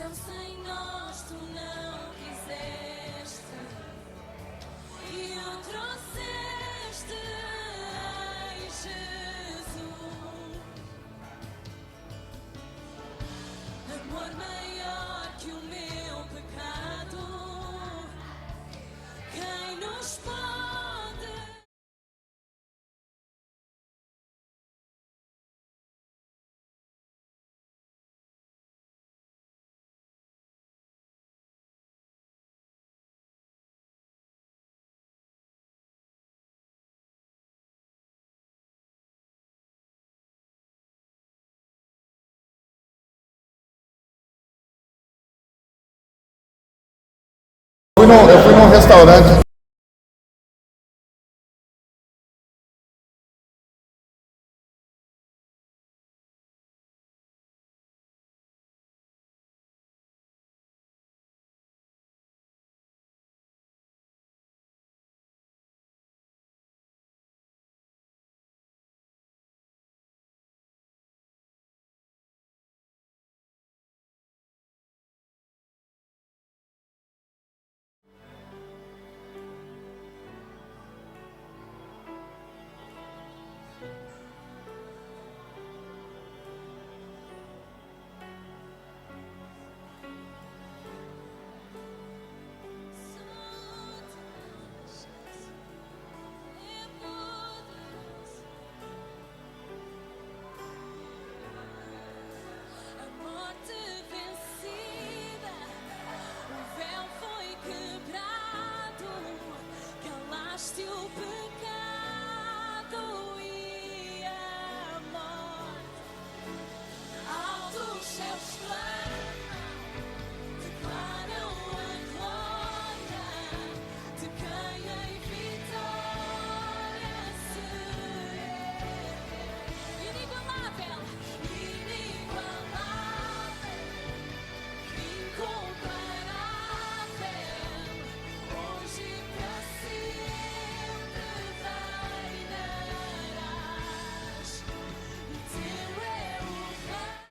céu sem nós tu não quiseste e o trouxeste em Jesus. Amor maior que o meu pecado, quem nos pode? Eu fui num restaurante. O pecado e a morte, altos céus declaram a glória de quem em vitória se ergue. Inigualável, incomparável, hoje e para sempre reinarás, e teu é o reino.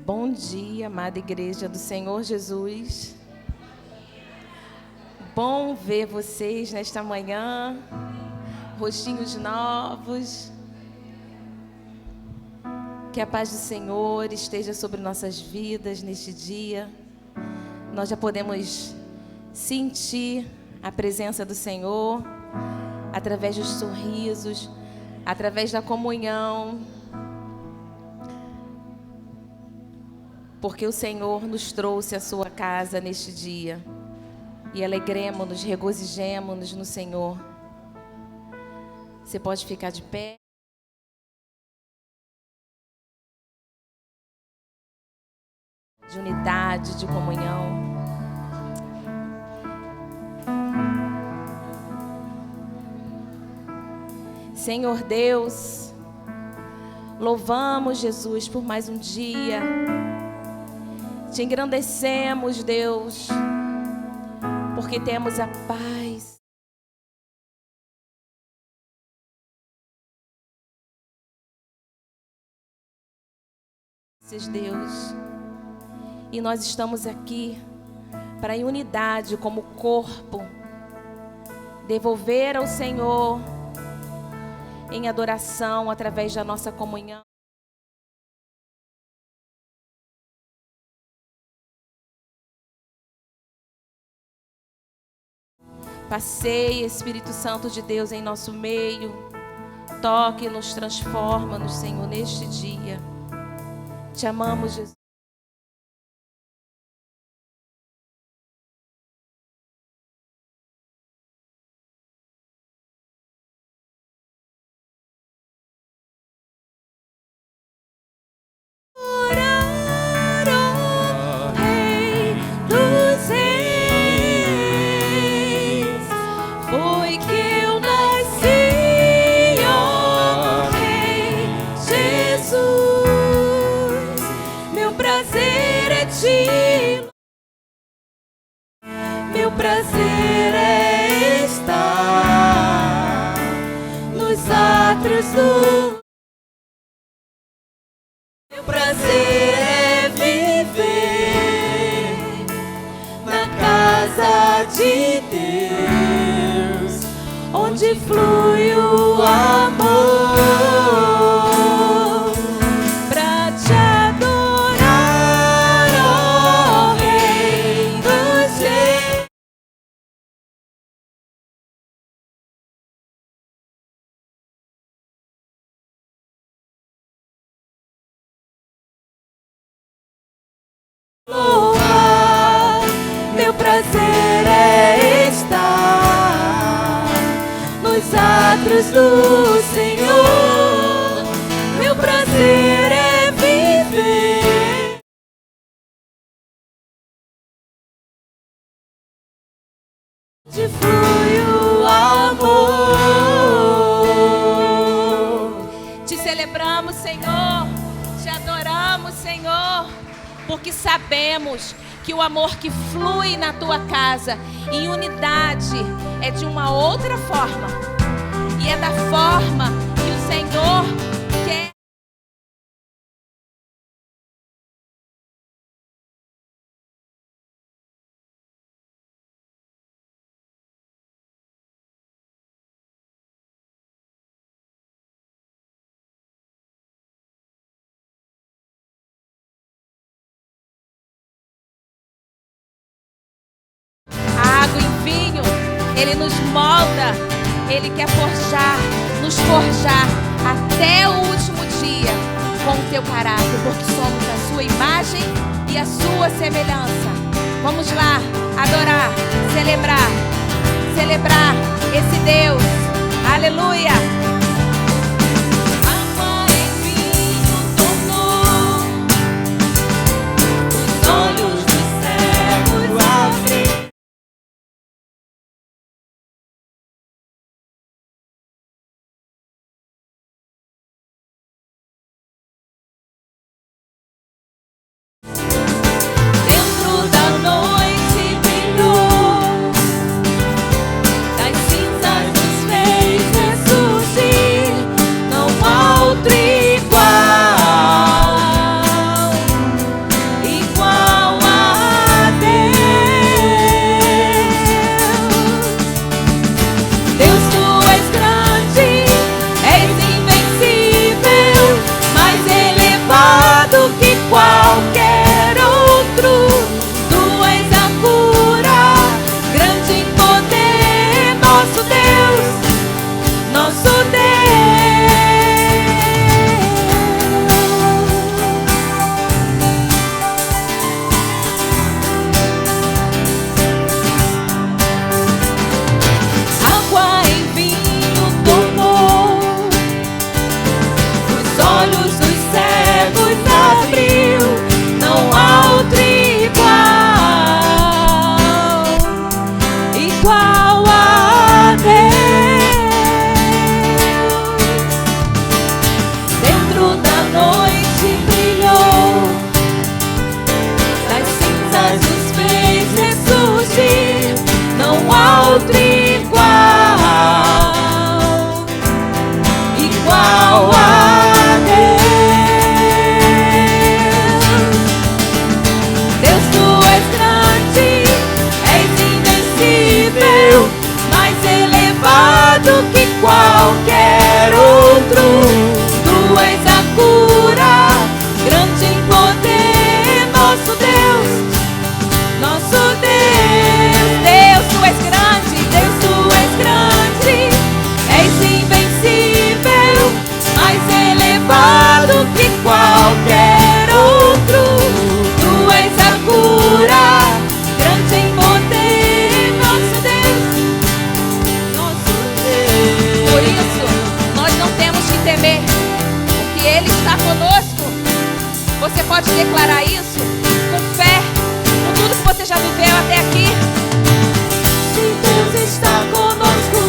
Bom dia, amada Igreja do Senhor Jesus. Bom ver vocês nesta manhã, rostinhos novos. Que a paz do Senhor esteja sobre nossas vidas neste dia. Nós já podemos sentir a presença do Senhor através dos sorrisos, através da comunhão. Porque o Senhor nos trouxe à sua casa neste dia. E alegremos-nos, regozijemos-nos no Senhor. Você pode ficar de pé. de unidade, de comunhão. Senhor Deus, louvamos, Jesus, por mais um dia. Te engrandecemos, Deus, porque temos a paz. Deus, e nós estamos aqui para, em unidade, como corpo, devolver ao Senhor em adoração através da nossa comunhão. Passeie, Espírito Santo de Deus, em nosso meio. Toque, nos transforma-nos, Senhor, neste dia. Te amamos, Jesus. Meu prazer é estar nos átrios do... Meu prazer é viver na casa de Deus, onde flui o amor. Meu prazer é estar nos átrios do Senhor. Meu prazer é viver de flui o amor. Te celebramos, Senhor, te adoramos, Senhor, porque sabemos que o amor que flui na tua casa em unidade é de uma outra forma, e é da forma que o Senhor quer. Ele nos molda, Ele quer forjar, nos forjar até o último dia com o teu caráter, porque somos a sua imagem e a sua semelhança. Vamos lá, adorar, celebrar esse Deus. Aleluia! Jesus. pode declarar isso com fé, com tudo que você já viveu até aqui? Se Deus está conosco,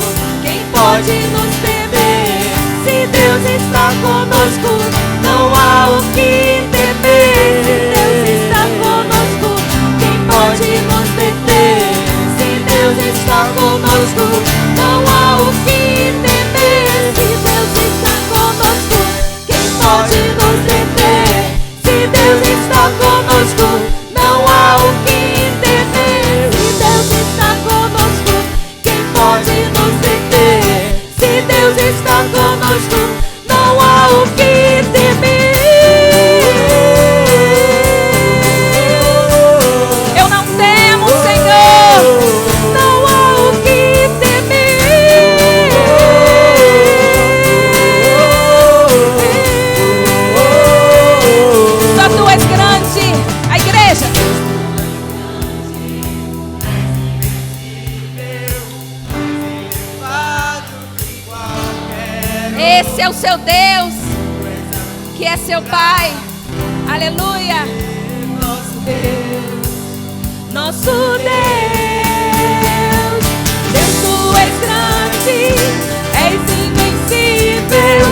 quem pode nos temer? Se Deus está conosco, não há o que temer. Se Deus está conosco, quem pode nos deter? Se Deus está conosco, não há o que temer. Se Deus está conosco, quem pode nos deter? Se Deus está conosco, não há o que temer. Se Deus está conosco, quem pode nos deter? Se Deus está conosco, não há o que temer. Eu não temo, Senhor. Não há o que temer. Só tu és grande. A igreja. Esse é o seu Deus, que é seu Pai. Aleluia. Nosso Deus, Deus, tu és grande, és invencível,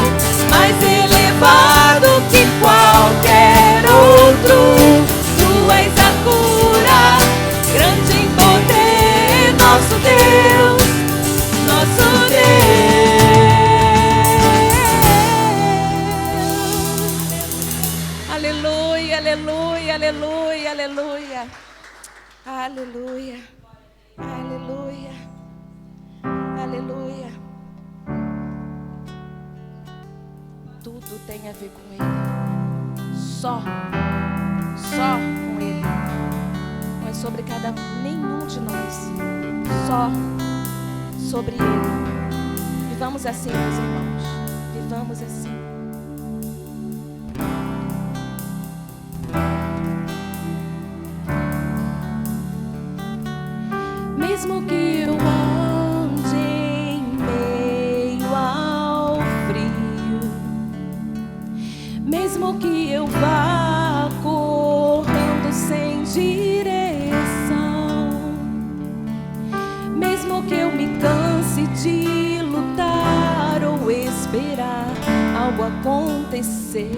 mais elevado que qualquer outro. Tu és a cura, grande em poder, nosso Deus, nosso Deus. Aleluia, aleluia, aleluia, aleluia. Aleluia. Aleluia. Aleluia. Tudo tem a ver com Ele. Só com Ele. Não é sobre cada um, nenhum de nós. Só sobre Ele. Vivamos assim, meus irmãos. Vivamos assim. Mesmo que eu ande em meio ao frio, mesmo que eu vá correndo sem direção, mesmo que eu me canse de lutar ou esperar algo acontecer,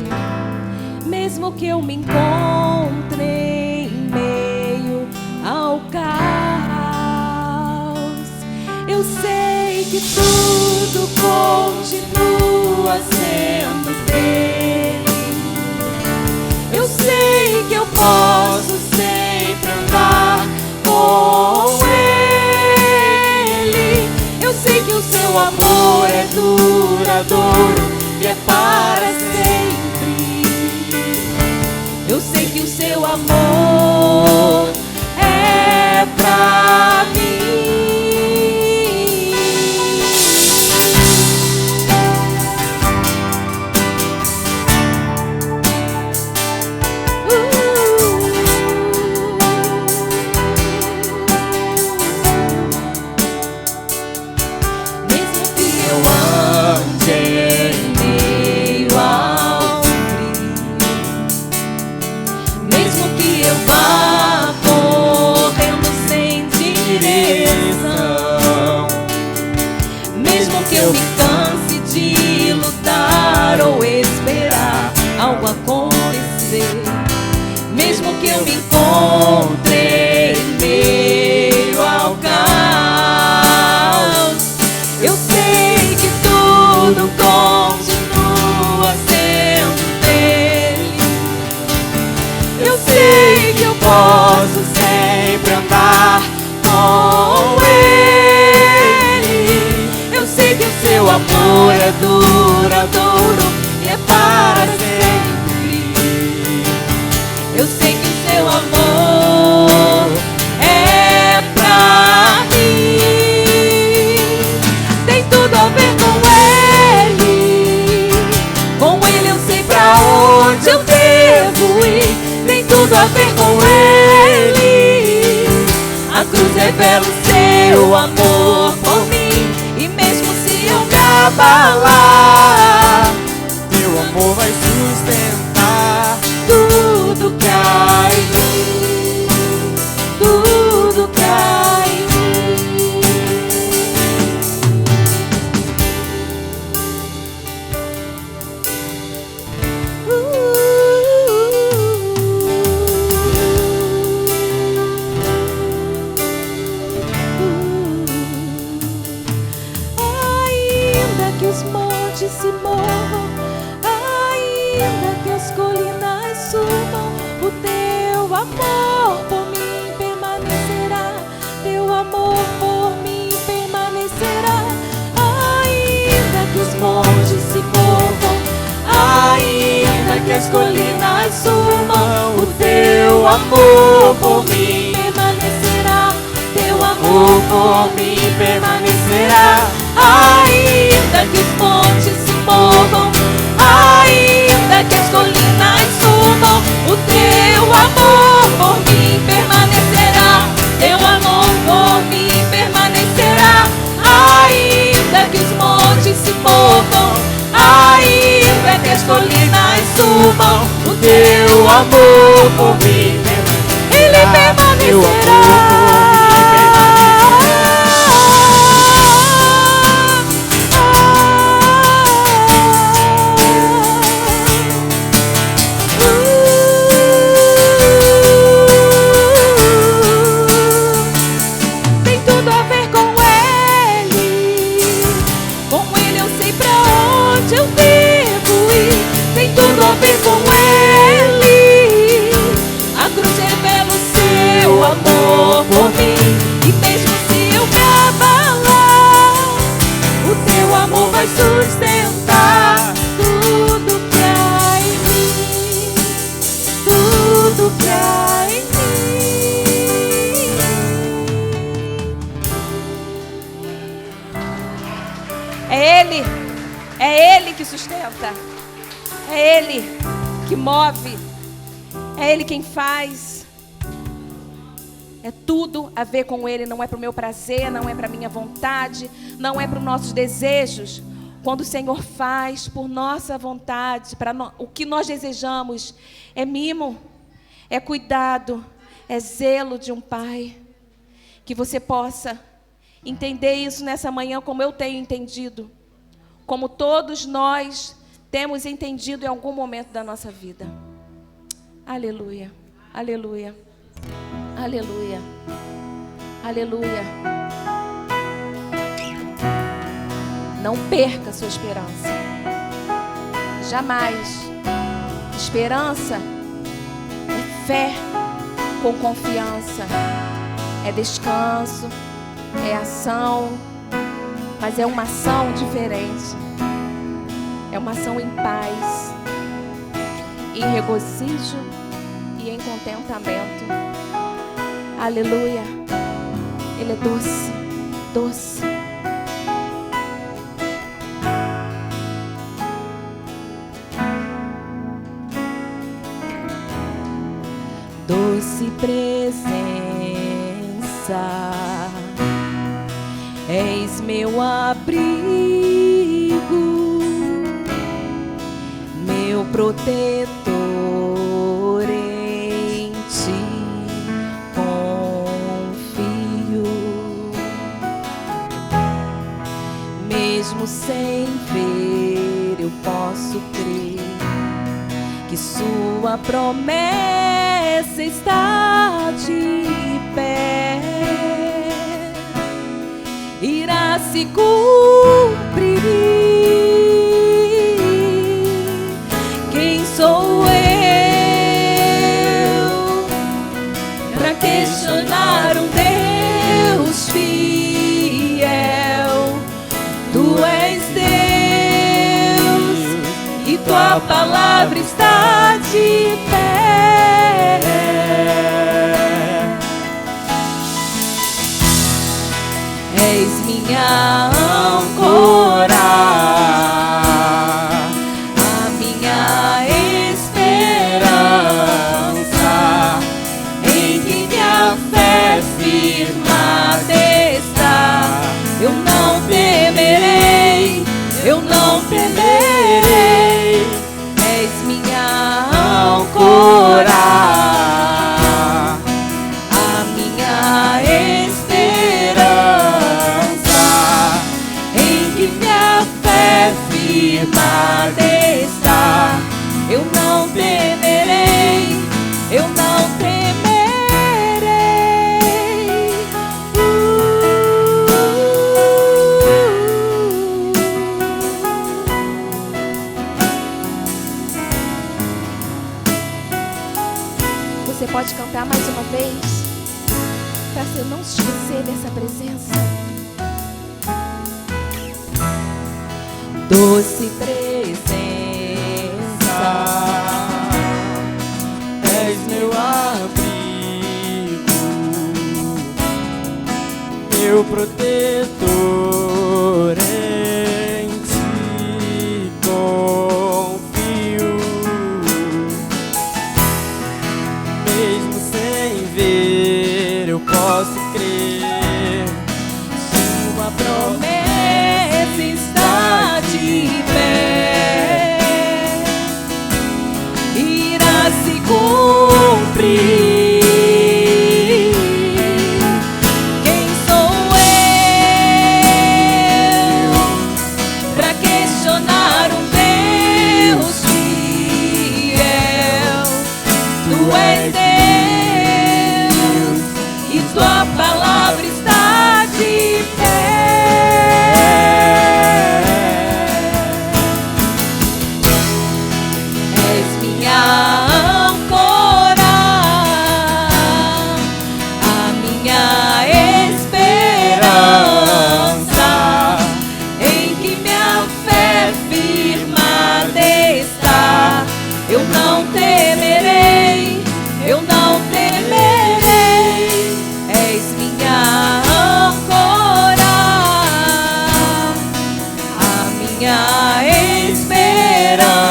mesmo que eu me encontre em meio ao caos, eu sei que tudo continua sendo dele. Eu sei que eu posso sempre andar com ele. Eu sei que o seu amor é duradouro e é para sempre. Eu sei que o seu amor é pra mim. Mesmo que eu ande em meio ao frio, mesmo que eu vá correndo sem direção, mesmo que eu me canse de lutar ou esperar algo acontecer, mesmo que eu me encontre em meio ao caos, eu sei que tudo continua sendo dele. Eu sei que eu posso sempre andar com ele. Eu sei que o seu amor é duradouro e é para sempre. Eu sei que o seu amor é pra mim. Tem tudo a ver com ele. Com ele eu sei pra onde eu devo ir. Tem tudo a ver com ele. A cruz revela o seu amor por mim. E mesmo se eu me abalar, Teu amor vai sustentar tudo movam, ainda que as colinas subam, o teu amor por mim permanecerá. Teu amor por mim permanecerá. Ainda que os montes se movam, ainda que as colinas subam, o teu amor por mim permanecerá. Teu amor por mim permanecerá. Ainda que os montes se movam, ainda que as colinas subam, o teu amor por mim permanecerá. Teu amor por mim permanecerá. Ainda que os montes se movam, ainda que as colinas subam, o teu amor por mim permanecerá. Ele permanecerá. Por mim, e mesmo se eu me abalar, o teu amor vai sustentar tudo que há em mim, tudo que há em mim. É Ele que sustenta, é Ele que move, é Ele quem faz. É tudo a ver com Ele, não é para o meu prazer, não é para a minha vontade, não é para os nossos desejos. Quando o Senhor faz por nossa vontade, o que nós desejamos, é mimo, é cuidado, é zelo de um Pai. Que você possa entender isso nessa manhã como eu tenho entendido, como todos nós temos entendido em algum momento da nossa vida. Aleluia, aleluia. Aleluia, aleluia. Não perca sua esperança, jamais. Esperança é fé com confiança, é descanso, é ação, mas é uma ação diferente. É uma ação em paz, em regozijo e em contentamento. Aleluia. Ele é doce, doce. Doce presença, és meu abrigo, meu protetor. Mesmo sem ver, eu posso crer que sua promessa está de pé, irá se cumprir. Quem sou eu para questionar um Deus fiel? Tu és Deus e tua palavra está de pé. És minha âncora, a minha esperança, em que minha fé firmada está. Eu não temerei, eu não temerei. És minha âncora, a minha esperança, em que você não se esquecer dessa presença. Doce presença, és meu abrigo, meu protetor, em ti confio. Mesmo sem ver, eu posso crer. Sua promessa está de pé, irá se cumprir. Quem sou eu pra questionar um Deus fiel? Tu és Deus e tua palavra está de pé. És minha âncora, a minha esperança, em que minha fé firmada está. Eu não temerei, eu não temerei. És minha âncora, a minha esperança,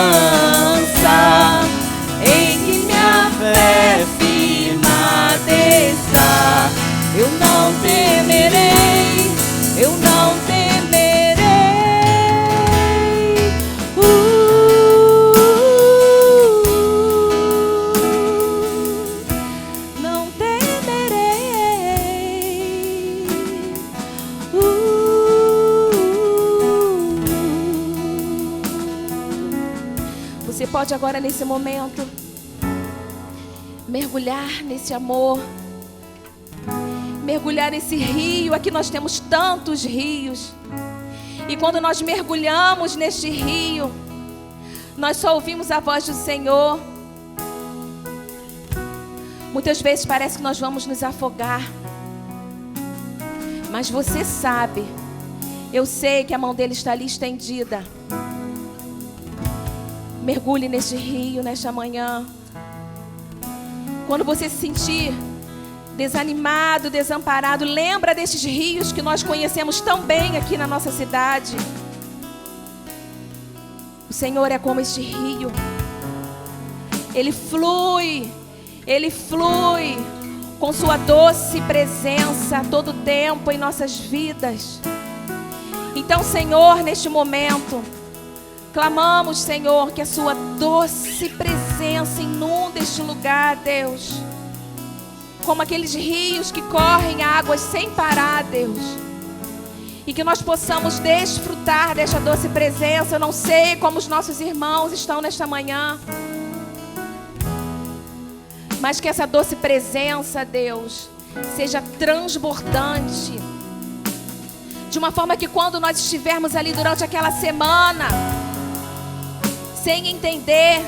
em que minha fé firmada está. Eu não temerei, eu não temerei. Não temerei. Você pode agora, nesse momento, mergulhar nesse amor, mergulhar nesse rio. Aqui nós temos tantos rios, e quando nós mergulhamos neste rio, nós só ouvimos a voz do Senhor. Muitas vezes parece que nós vamos nos afogar, mas você sabe, eu sei que a mão dele está ali estendida. Mergulhe neste rio nesta manhã. Quando você se sentir desanimado, desamparado, lembra desses rios que nós conhecemos tão bem aqui na nossa cidade. O Senhor é como este rio. Ele flui com sua doce presença a todo tempo em nossas vidas. Então, Senhor, neste momento, clamamos, Senhor, que a sua doce presença inunda este lugar, Deus. Como aqueles rios que correm águas sem parar, Deus. E que nós possamos desfrutar desta doce presença. Eu não sei como os nossos irmãos estão nesta manhã, mas que essa doce presença, Deus, seja transbordante. De uma forma que quando nós estivermos ali durante aquela semana, sem entender,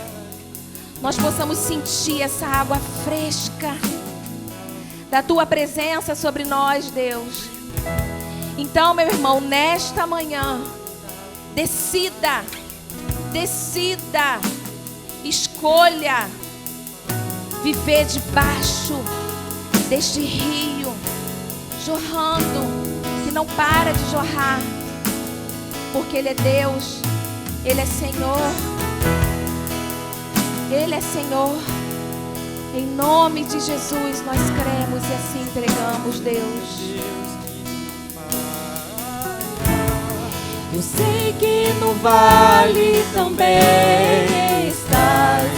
nós possamos sentir essa água fresca da tua presença sobre nós, Deus. Então, meu irmão, nesta manhã, decida, escolha viver debaixo deste rio jorrando, que não para de jorrar, porque Ele é Deus, Ele é Senhor. Ele é Senhor. Em nome de Jesus nós cremos e assim entregamos, Deus. Eu sei que no vale também estás,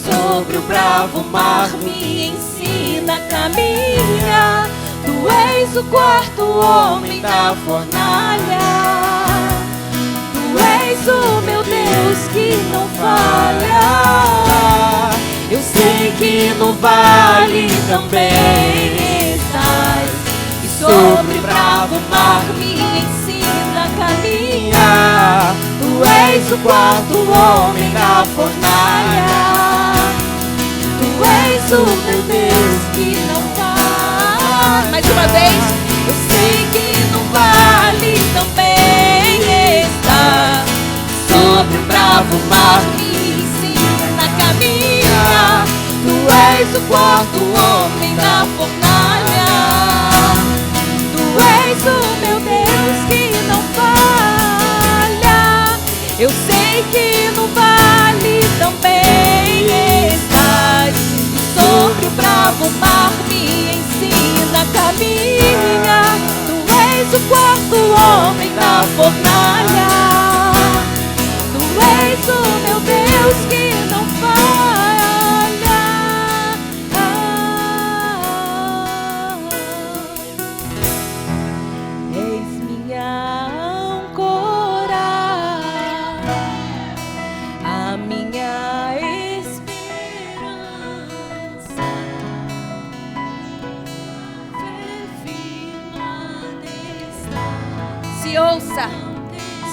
sobre o bravo mar me ensina a caminhar. Tu és o quarto homem da fornalha. Tu és o meu Deus que não falha. Eu sei que no vale também estás, e sobre o bravo mar me ensina a caminhar. Tu és o quarto homem da fornalha. Tu és o meu Deus que não falha. Mais uma quarto homem na fornalha. Tu és o meu Deus que não falha. Eu sei que no vale também estás. Sobre o bravo mar me ensina a caminhar. Tu és o quarto homem na fornalha. Tu és o meu Deus que não falha. És minha âncora, a minha esperança.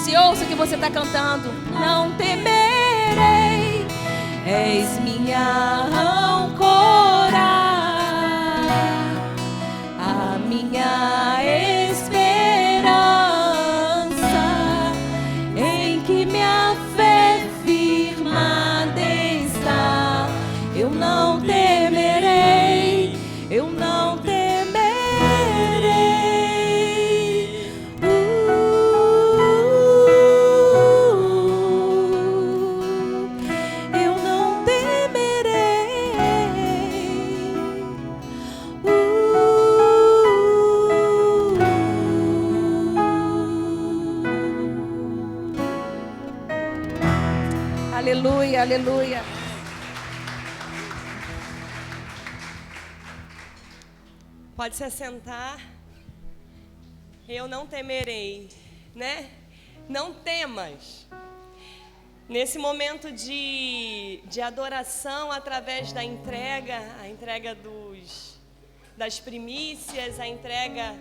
Se ouça o que você está cantando. Não temerei, és minha âncora, a minha esperança, em que minha fé firmada está. Eu não temerei, eu não temerei. Eu não temerei. Aleluia, aleluia. Pode se assentar. Eu não temerei, né? Não temas. Nesse momento de adoração, através da entrega, a entrega das primícias, a entrega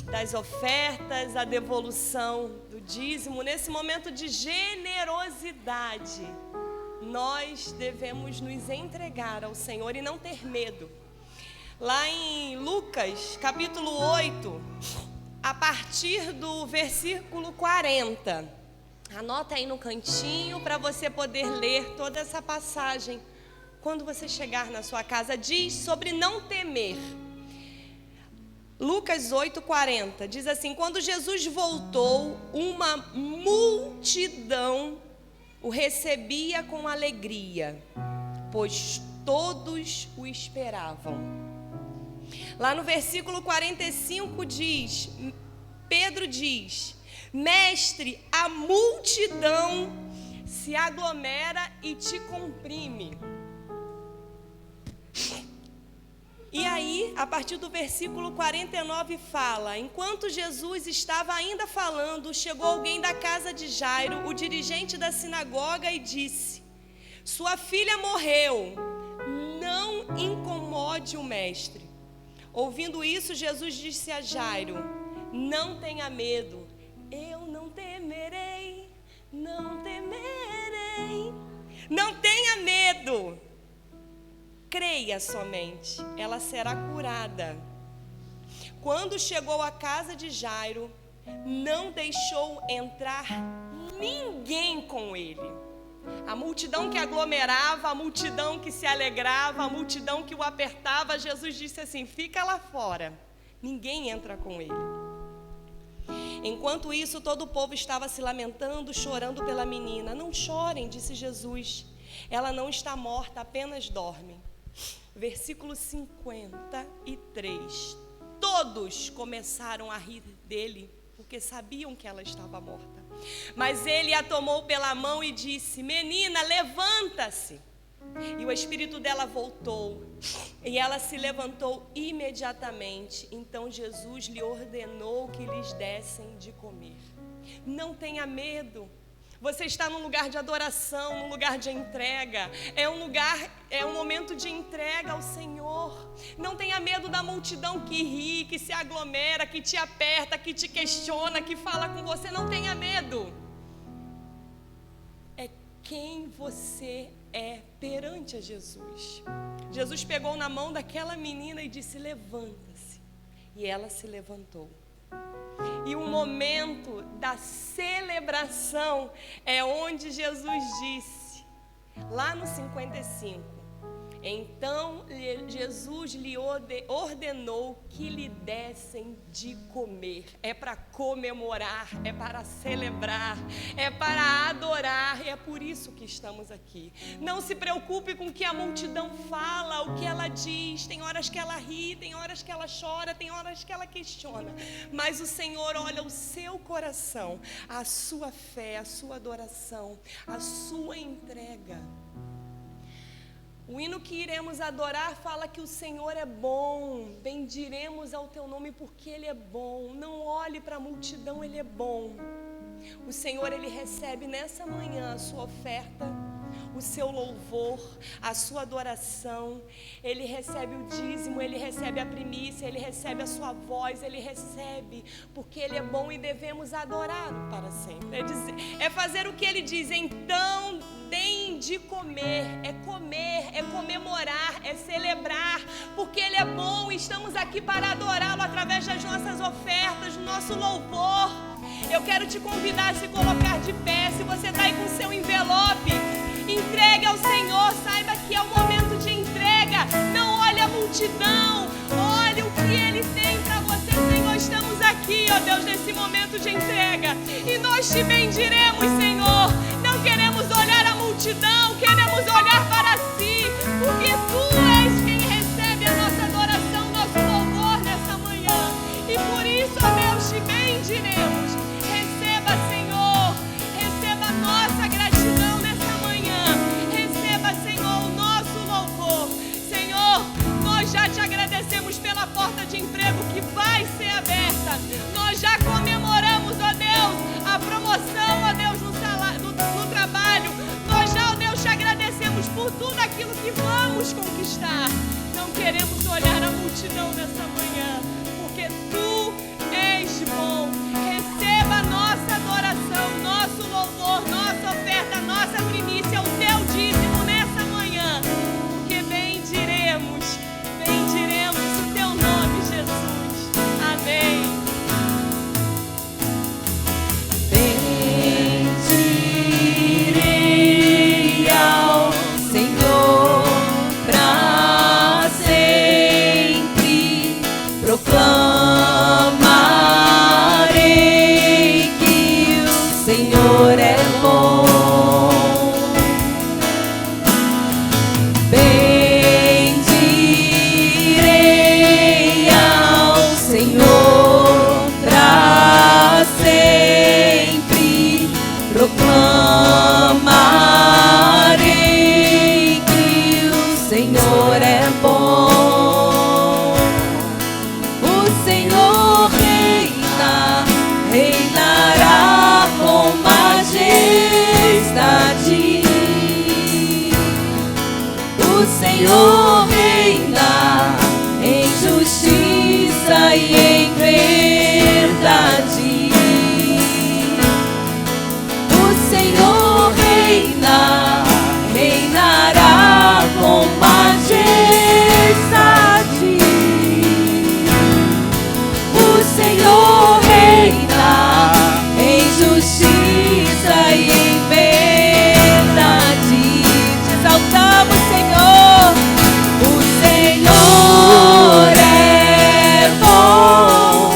das ofertas, a devolução do dízimo, nesse momento de generosidade, nós devemos nos entregar ao Senhor e não ter medo. Lá em Lucas, capítulo 8, a partir do versículo 40. Anota aí no cantinho para você poder ler toda essa passagem. Quando você chegar na sua casa, diz sobre não temer. Lucas 8:40 diz assim: quando Jesus voltou, uma multidão o recebia com alegria, pois todos o esperavam. Lá no versículo 45 diz, Pedro diz: mestre, a multidão se aglomera e te comprime. E aí, a partir do versículo 49 fala: enquanto Jesus estava ainda falando, chegou alguém da casa de Jairo, o dirigente da sinagoga, e disse: sua filha morreu, não incomode o mestre. Ouvindo isso, Jesus disse a Jairo: não tenha medo, eu não temerei, não temerei. Não tenha medo, creia somente, ela será curada. Quando chegou à casa de Jairo, não deixou entrar ninguém com ele. A multidão que aglomerava, a multidão que se alegrava, a multidão que o apertava, Jesus disse assim: fica lá fora, ninguém entra com ele. Enquanto isso, todo o povo estava se lamentando, chorando pela menina. Não chorem, disse Jesus, ela não está morta, apenas dorme. Versículo 53. Todos começaram a rir dele, porque sabiam que ela estava morta. Mas ele a tomou pela mão e disse: menina, levanta-se. E o espírito dela voltou, e ela se levantou imediatamente. Então Jesus lhe ordenou que lhes dessem de comer. Não tenha medo. Você está num lugar de adoração, num lugar de entrega. É um momento de entrega ao Senhor. Não tenha medo da multidão que ri, que se aglomera, que te aperta, que te questiona, que fala com você. Não tenha medo. É quem você é perante a Jesus. Jesus pegou na mão daquela menina e disse: levanta-se. E ela se levantou. E o momento da celebração é onde Jesus disse, lá no 55, Então Jesus lhe ordenou que lhe dessem de comer. É para comemorar, é para celebrar, é para adorar, e é por isso que estamos aqui. Não se preocupe com o que a multidão fala, o que ela diz. Tem horas que ela ri, tem horas que ela chora, tem horas que ela questiona. Mas o Senhor olha o seu coração, a sua fé, a sua adoração, a sua entrega. O hino que iremos adorar fala que o Senhor é bom, bendiremos ao teu nome porque Ele é bom. Não olhe para a multidão, Ele é bom. O Senhor, Ele recebe nessa manhã a sua oferta, o seu louvor, a sua adoração. Ele recebe o dízimo, Ele recebe a primícia, Ele recebe a sua voz, Ele recebe, porque Ele é bom e devemos adorá-lo para sempre. É fazer o que Ele diz. Então deem de comer, é comemorar, é celebrar, porque Ele é bom e estamos aqui para adorá-lo através das nossas ofertas, do nosso louvor. Eu quero te convidar a se colocar de pé. Se você está aí com o seu envelope, entregue ao Senhor, saiba que é o momento de entrega. Não olhe a multidão, olhe o que Ele tem para você. Senhor, estamos aqui, ó Deus, nesse momento de entrega, e nós te bendiremos, Senhor. Não queremos olhar a multidão, queremos olhar para si, porque Tu és quem recebe a nossa adoração, nosso louvor nessa manhã, e por isso, ó Deus, te bendiremos. Receba, Senhor, receba a nossa gratidão nessa manhã, receba, Senhor, o nosso louvor. Senhor, nós já te agradecemos pela porta de emprego que vai ser aberta. Nós já comemoramos, ó Deus, a promoção, ó Deus, no trabalho. Nós já, ó Deus, te agradecemos por tudo aquilo que vamos conquistar. Não queremos olhar a multidão nessa manhã, porque Tu és bom. Receba a nossa adoração, nosso louvor, nossa oferta, nossa primícia, o Teu dízimo nessa manhã, porque bendiremos o Teu nome, Jesus. Amém. Bendirei ao Senhor pra sempre, proclamarei que o Senhor é bom. Bendirei ao Senhor pra sempre, proclamarei que o Senhor é bom. O Senhor reina, reinará com majestade. O Senhor reina em justiça e em verdade. O Senhor reina, reinará com majestade. O Senhor reina em justiça e em verdade. Te exaltamos, Senhor. O Senhor é bom.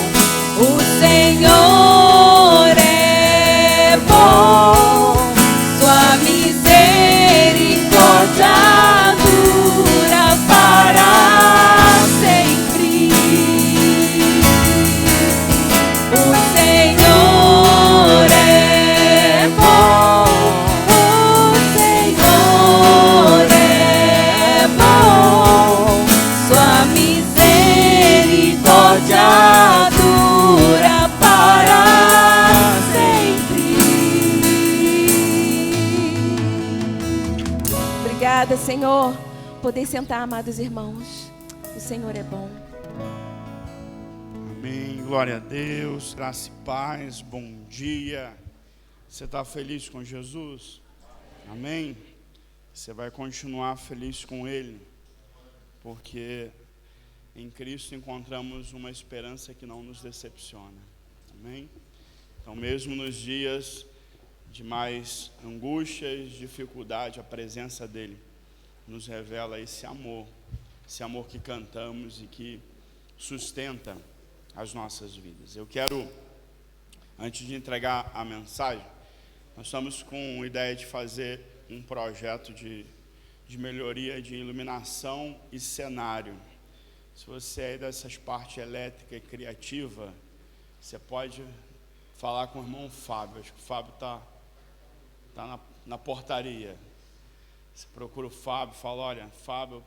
O Senhor é bom. Sua misericórdia dura para sempre. O Senhor é bom. O Senhor é bom. Sua misericórdia dura para sempre. Obrigada, Senhor. Poder sentar, amados irmãos. O Senhor é bom. Amém, glória a Deus, graça e paz, bom dia. Você está feliz com Jesus? Amém? Você vai continuar feliz com Ele, porque em Cristo encontramos uma esperança que não nos decepciona. Amém? Então, mesmo nos dias de mais angústias, dificuldade, a presença dEle nos revela esse amor que cantamos e que sustenta as nossas vidas. Eu quero, antes de entregar a mensagem, nós estamos com a ideia de fazer um projeto de melhoria de iluminação e cenário. Se você é dessas partes elétrica e criativa, você pode falar com o irmão Fábio. Acho que o Fábio está na portaria. Você procura o Fábio e fala: olha, Fábio,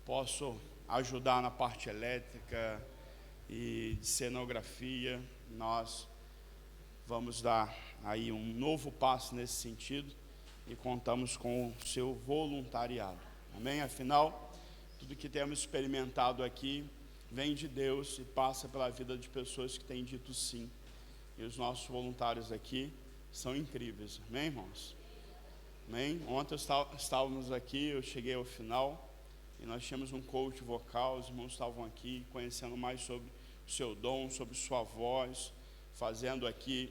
posso ajudar na parte elétrica e de cenografia. Nós vamos dar aí um novo passo nesse sentido e contamos com o seu voluntariado. Amém? Afinal, tudo que temos experimentado aqui vem de Deus e passa pela vida de pessoas que têm dito sim. E os nossos voluntários aqui são incríveis. Amém, irmãos? Amém? Ontem estávamos aqui, eu cheguei ao final e nós tínhamos um coach vocal. Os irmãos estavam aqui conhecendo mais sobre o seu dom, sobre sua voz, fazendo aqui,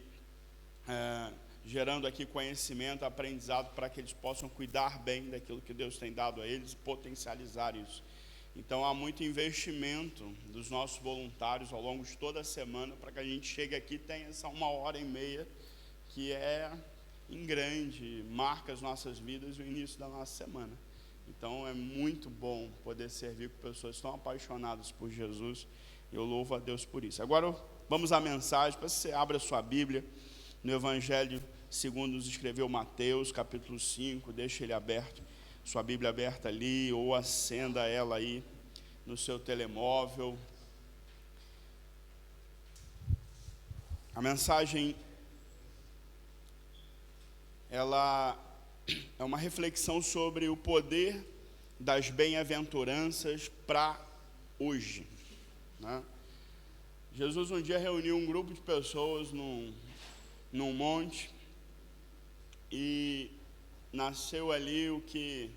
gerando aqui conhecimento, aprendizado, para que eles possam cuidar bem daquilo que Deus tem dado a eles e potencializar isso. Então há muito investimento dos nossos voluntários ao longo de toda a semana para que a gente chegue aqui e tenha essa 1h30 que é em grande, marca as nossas vidas e o início da nossa semana. Então é muito bom poder servir com pessoas tão apaixonadas por Jesus, e eu louvo a Deus por isso. Agora vamos à mensagem. Para você abra a sua Bíblia no Evangelho segundo nos escreveu Mateus, capítulo 5, deixa ele aberto, sua Bíblia aberta ali, ou acenda ela aí no seu telemóvel. A mensagem, ela é uma reflexão sobre o poder das bem-aventuranças para hoje, né? Jesus um dia reuniu um grupo de pessoas num monte e nasceu ali o que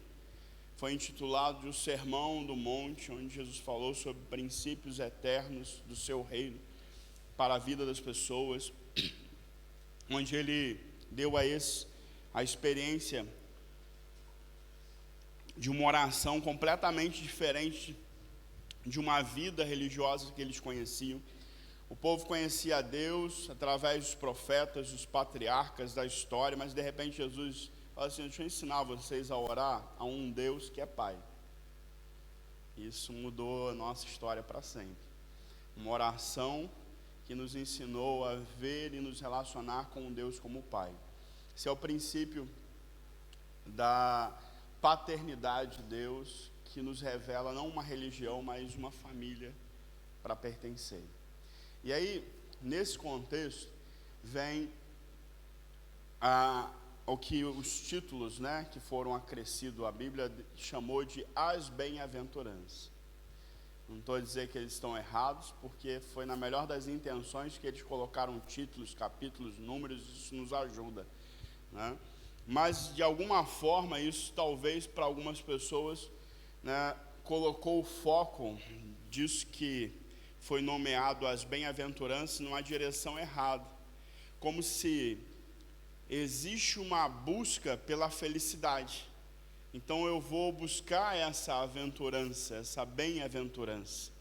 foi intitulado de o Sermão do Monte, onde Jesus falou sobre princípios eternos do seu reino para a vida das pessoas, onde ele deu a experiência de uma oração completamente diferente de uma vida religiosa que eles conheciam. O povo conhecia a Deus através dos profetas, dos patriarcas da história, mas de repente Jesus fala assim: deixa eu ensinar vocês a orar a um Deus que é Pai. Isso mudou a nossa história para sempre. Uma oração que nos ensinou a ver e nos relacionar com um Deus como Pai. Esse é o princípio da paternidade de Deus, que nos revela não uma religião, mas uma família para pertencer. E aí, nesse contexto, vem o que os títulos, né, que foram acrescidos, a Bíblia chamou de as bem-aventuranças. Não estou a dizer que eles estão errados, porque foi na melhor das intenções que eles colocaram títulos, capítulos, números, isso nos ajuda, né? Mas, de alguma forma, isso talvez para algumas pessoas, né, colocou o foco disso que foi nomeado as bem-aventuranças numa direção errada, como se existe uma busca pela felicidade. Então eu vou buscar essa aventurança, essa bem-aventurança.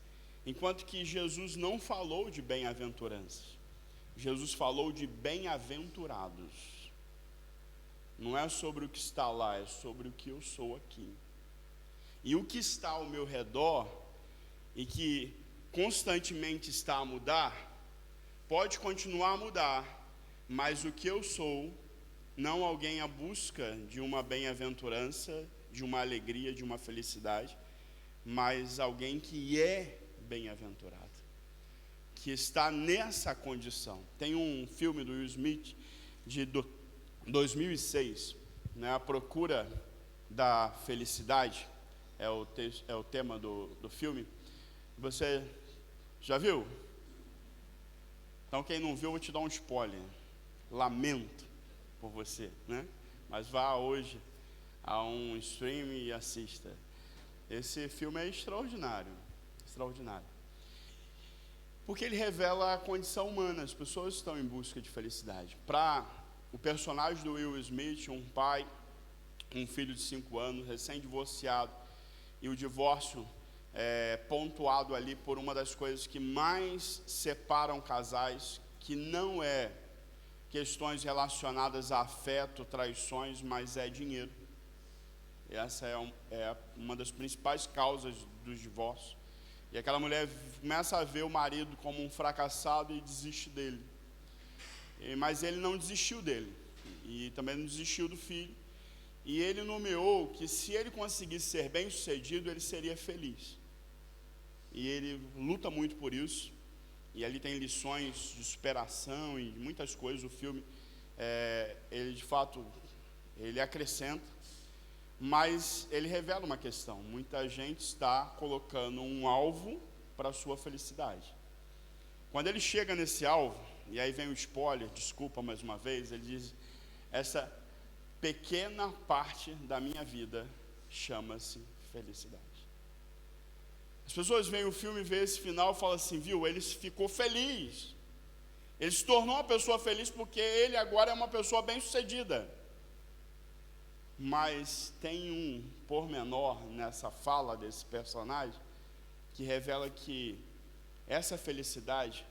Enquanto que Jesus não falou de bem-aventuranças. Jesus falou de bem-aventurados. Não é sobre o que está lá, é sobre o que eu sou aqui. E o que está ao meu redor e que constantemente está a mudar, pode continuar a mudar, mas o que eu sou, não alguém à busca de uma bem-aventurança, de uma alegria, de uma felicidade, mas alguém que é bem-aventurado, que está nessa condição. Tem um filme do Will Smith de 2006, né, A Procura da Felicidade, é o tema do filme. Você já viu? Então quem não viu, eu vou te dar um spoiler. Lamento por você, né? Mas vá hoje a um stream e assista. Esse filme é extraordinário, extraordinário. Porque ele revela a condição humana. As pessoas estão em busca de felicidade. Para o personagem do Will Smith, um pai um filho de 5 anos, recém-divorciado, e o divórcio pontuado ali por uma das coisas que mais separam casais, que não é questões relacionadas a afeto, traições, mas é dinheiro. Essa é uma das principais causas dos divórcios. E aquela mulher começa a ver o marido como um fracassado e desiste dele. Mas ele não desistiu dele, e também não desistiu do filho. E ele nomeou que se ele conseguisse ser bem sucedido, ele seria feliz. E ele luta muito por isso. E ali tem lições de superação e muitas coisas. O filme, ele de fato, ele acrescenta. Mas ele revela uma questão. Muita gente está colocando um alvo para a sua felicidade. Quando ele chega nesse alvo, e aí vem o spoiler, desculpa mais uma vez, ele diz, essa pequena parte da minha vida chama-se felicidade. As pessoas veem o filme, veem esse final e falam assim, viu, ele ficou feliz. Ele se tornou uma pessoa feliz porque ele agora é uma pessoa bem-sucedida. Mas tem um pormenor nessa fala desse personagem que revela que essa felicidade,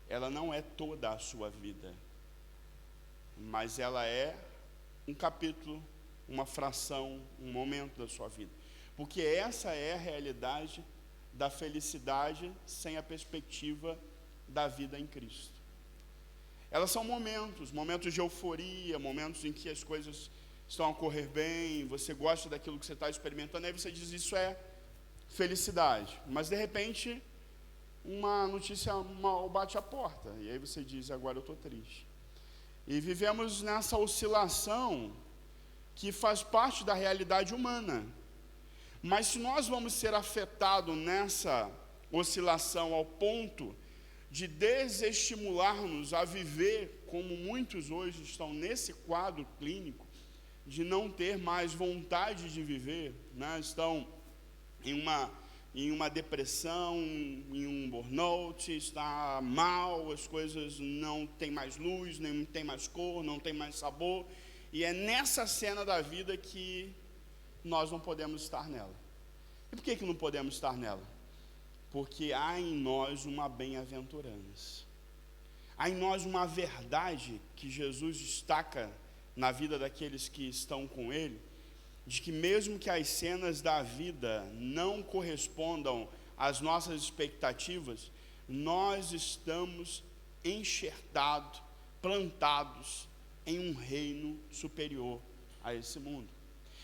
ela não é toda a sua vida, mas ela é um capítulo, uma fração, um momento da sua vida. Porque essa é a realidade da felicidade sem a perspectiva da vida em Cristo. Elas são momentos de euforia, momentos em que as coisas estão a correr bem, você gosta daquilo que você está experimentando, aí você diz, isso é felicidade. Mas de repente, uma notícia mal bate a porta, e aí você diz, agora eu estou triste. E vivemos nessa oscilação que faz parte da realidade humana. Mas se nós vamos ser afetados nessa oscilação ao ponto de desestimular-nos a viver como muitos hoje estão nesse quadro clínico, de não ter mais vontade de viver, né? Estão em uma depressão, em um burnout, está mal, as coisas não têm mais luz, nem tem mais cor, não tem mais sabor, e é nessa cena da vida que nós não podemos estar nela. E por que não podemos estar nela? Porque há em nós uma bem-aventurança. Há em nós uma verdade que Jesus destaca na vida daqueles que estão com Ele, de que mesmo que as cenas da vida não correspondam às nossas expectativas, nós estamos enxertados, plantados em um reino superior a esse mundo.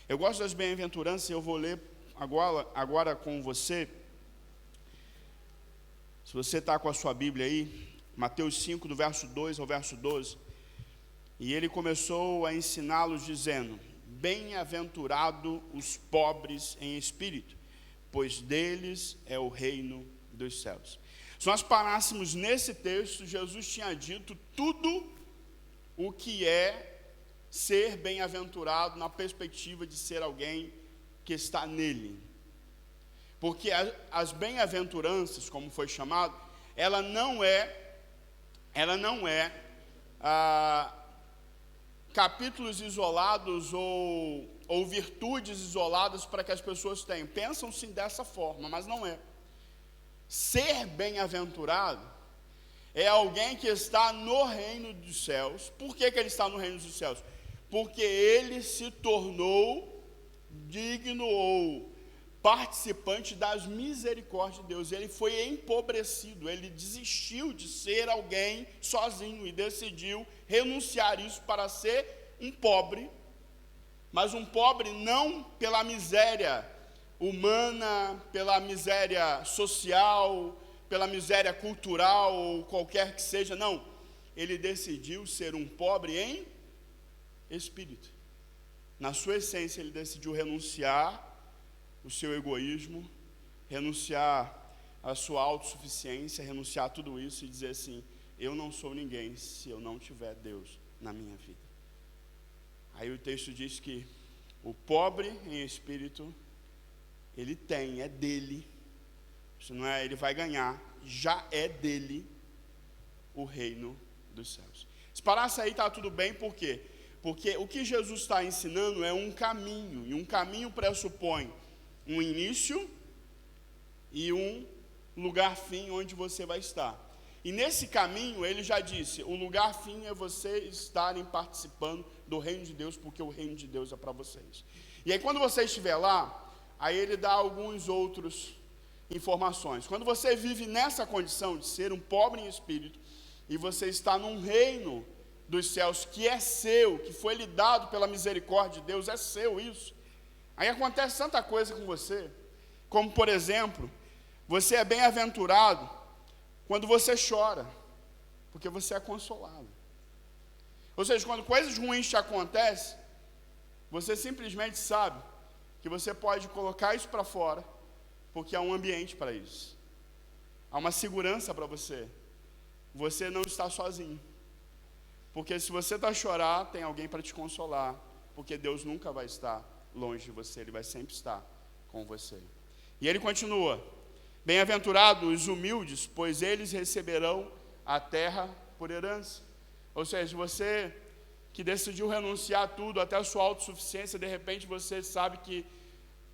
Eu gosto das bem-aventuranças, eu vou ler agora com você. Se você está com a sua Bíblia aí, Mateus 5, do verso 2 ao verso 12, e ele começou a ensiná-los dizendo, bem-aventurado os pobres em espírito, pois deles é o reino dos céus. Se nós parássemos nesse texto, Jesus tinha dito tudo o que é ser bem-aventurado na perspectiva de ser alguém que está nele. Porque as bem-aventuranças, como foi chamado, ela não é capítulos isolados ou virtudes isoladas para que as pessoas tenham. Pensam sim dessa forma, mas não é. Ser bem-aventurado é alguém que está no reino dos céus. Por que ele está no reino dos céus? Porque ele se tornou digno ou participante das misericórdias de Deus. Ele foi empobrecido, ele desistiu de ser alguém sozinho e decidiu renunciar isso para ser um pobre, mas um pobre não pela miséria humana, pela miséria social, pela miséria cultural ou qualquer que seja, não. Ele decidiu ser um pobre em espírito. Na sua essência, ele decidiu renunciar o seu egoísmo, renunciar a sua autossuficiência, renunciar a tudo isso e dizer assim, eu não sou ninguém se eu não tiver Deus na minha vida. Aí o texto diz que o pobre em espírito, ele tem, é dele, isso não é, ele vai ganhar, já é dele o reino dos céus. Se parasse aí, está tudo bem, por quê? Porque o que Jesus está ensinando é um caminho, e um caminho pressupõe um início e um lugar fim onde você vai estar. E nesse caminho, ele já disse, o lugar fim é vocês estarem participando do reino de Deus, porque o reino de Deus é para vocês. E aí quando você estiver lá, aí ele dá alguns outros informações. Quando você vive nessa condição de ser um pobre em espírito, e você está num reino dos céus que é seu, que foi lhe dado pela misericórdia de Deus, é seu isso. Aí acontece tanta coisa com você, como por exemplo, você é bem-aventurado quando você chora, porque você é consolado. Ou seja, quando coisas ruins te acontecem, você simplesmente sabe que você pode colocar isso para fora, porque há um ambiente para isso. Há uma segurança para você. Você não está sozinho. Porque se você está a chorar, tem alguém para te consolar. Porque Deus nunca vai estar longe de você, Ele vai sempre estar com você. E ele continua, bem-aventurados os humildes, pois eles receberão a terra por herança. Ou seja, você que decidiu renunciar a tudo, até a sua autossuficiência, de repente você sabe que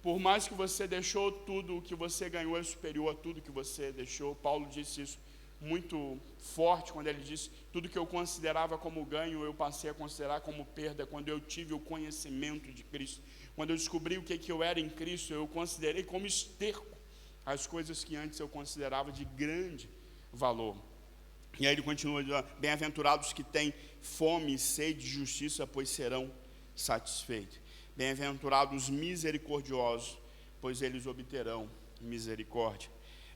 por mais que você deixou tudo, o que você ganhou é superior a tudo que você deixou. Paulo disse isso muito forte quando ele disse, tudo que eu considerava como ganho, eu passei a considerar como perda, quando eu tive o conhecimento de Cristo. Quando eu descobri o que eu era em Cristo, eu considerei como esterco as coisas que antes eu considerava de grande valor. E aí ele continua dizendo, bem-aventurados que têm fome e sede de justiça, pois serão satisfeitos. Bem-aventurados misericordiosos, pois eles obterão misericórdia.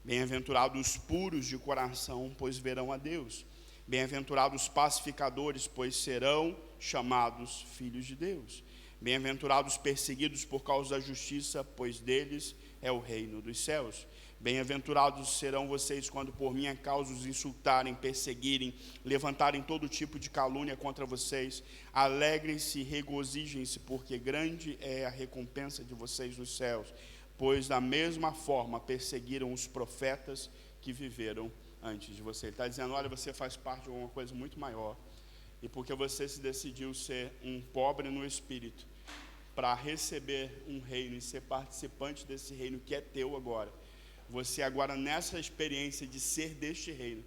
Bem-aventurados puros de coração, pois verão a Deus. Bem-aventurados pacificadores, pois serão chamados filhos de Deus. Bem-aventurados perseguidos por causa da justiça, pois deles é o reino dos céus. Bem-aventurados serão vocês quando por minha causa os insultarem, perseguirem, levantarem todo tipo de calúnia contra vocês. Alegrem-se e regozijem-se, porque grande é a recompensa de vocês nos céus. Pois da mesma forma perseguiram os profetas que viveram antes de você. Ele está dizendo, olha, você faz parte de alguma coisa muito maior. E porque você se decidiu ser um pobre no espírito, para receber um reino e ser participante desse reino que é teu agora, você agora nessa experiência de ser deste reino,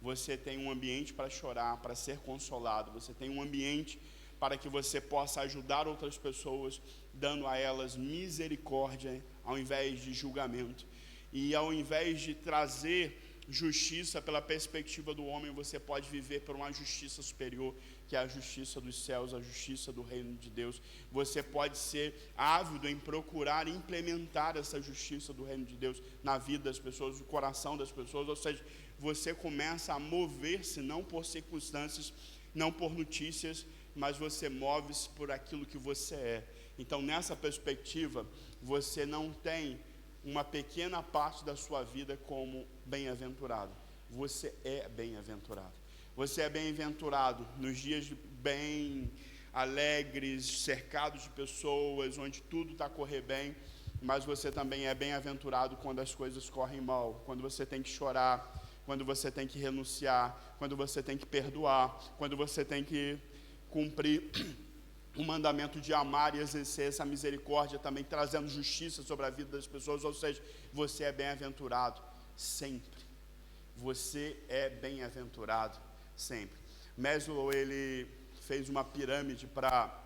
você tem um ambiente para chorar, para ser consolado, você tem um ambiente para que você possa ajudar outras pessoas, dando a elas misericórdia ao invés de julgamento. E ao invés de trazer justiça pela perspectiva do homem, você pode viver por uma justiça superior, que é a justiça dos céus, a justiça do reino de Deus. Você pode ser ávido em procurar implementar essa justiça do reino de Deus na vida das pessoas, no coração das pessoas. Ou seja, você começa a mover-se não por circunstâncias, não por notícias, mas você move-se por aquilo que você é. Então, nessa perspectiva, você não tem uma pequena parte da sua vida como bem-aventurado. Você é bem-aventurado. Você é bem-aventurado nos dias bem alegres, cercados de pessoas, onde tudo está a correr bem, mas você também é bem-aventurado quando as coisas correm mal, quando você tem que chorar, quando você tem que renunciar, quando você tem que perdoar, quando você tem que cumprir o mandamento de amar e exercer essa misericórdia, também trazendo justiça sobre a vida das pessoas. Ou seja, você é bem-aventurado sempre. Você é bem-aventurado sempre. Maslow, ele fez uma pirâmide para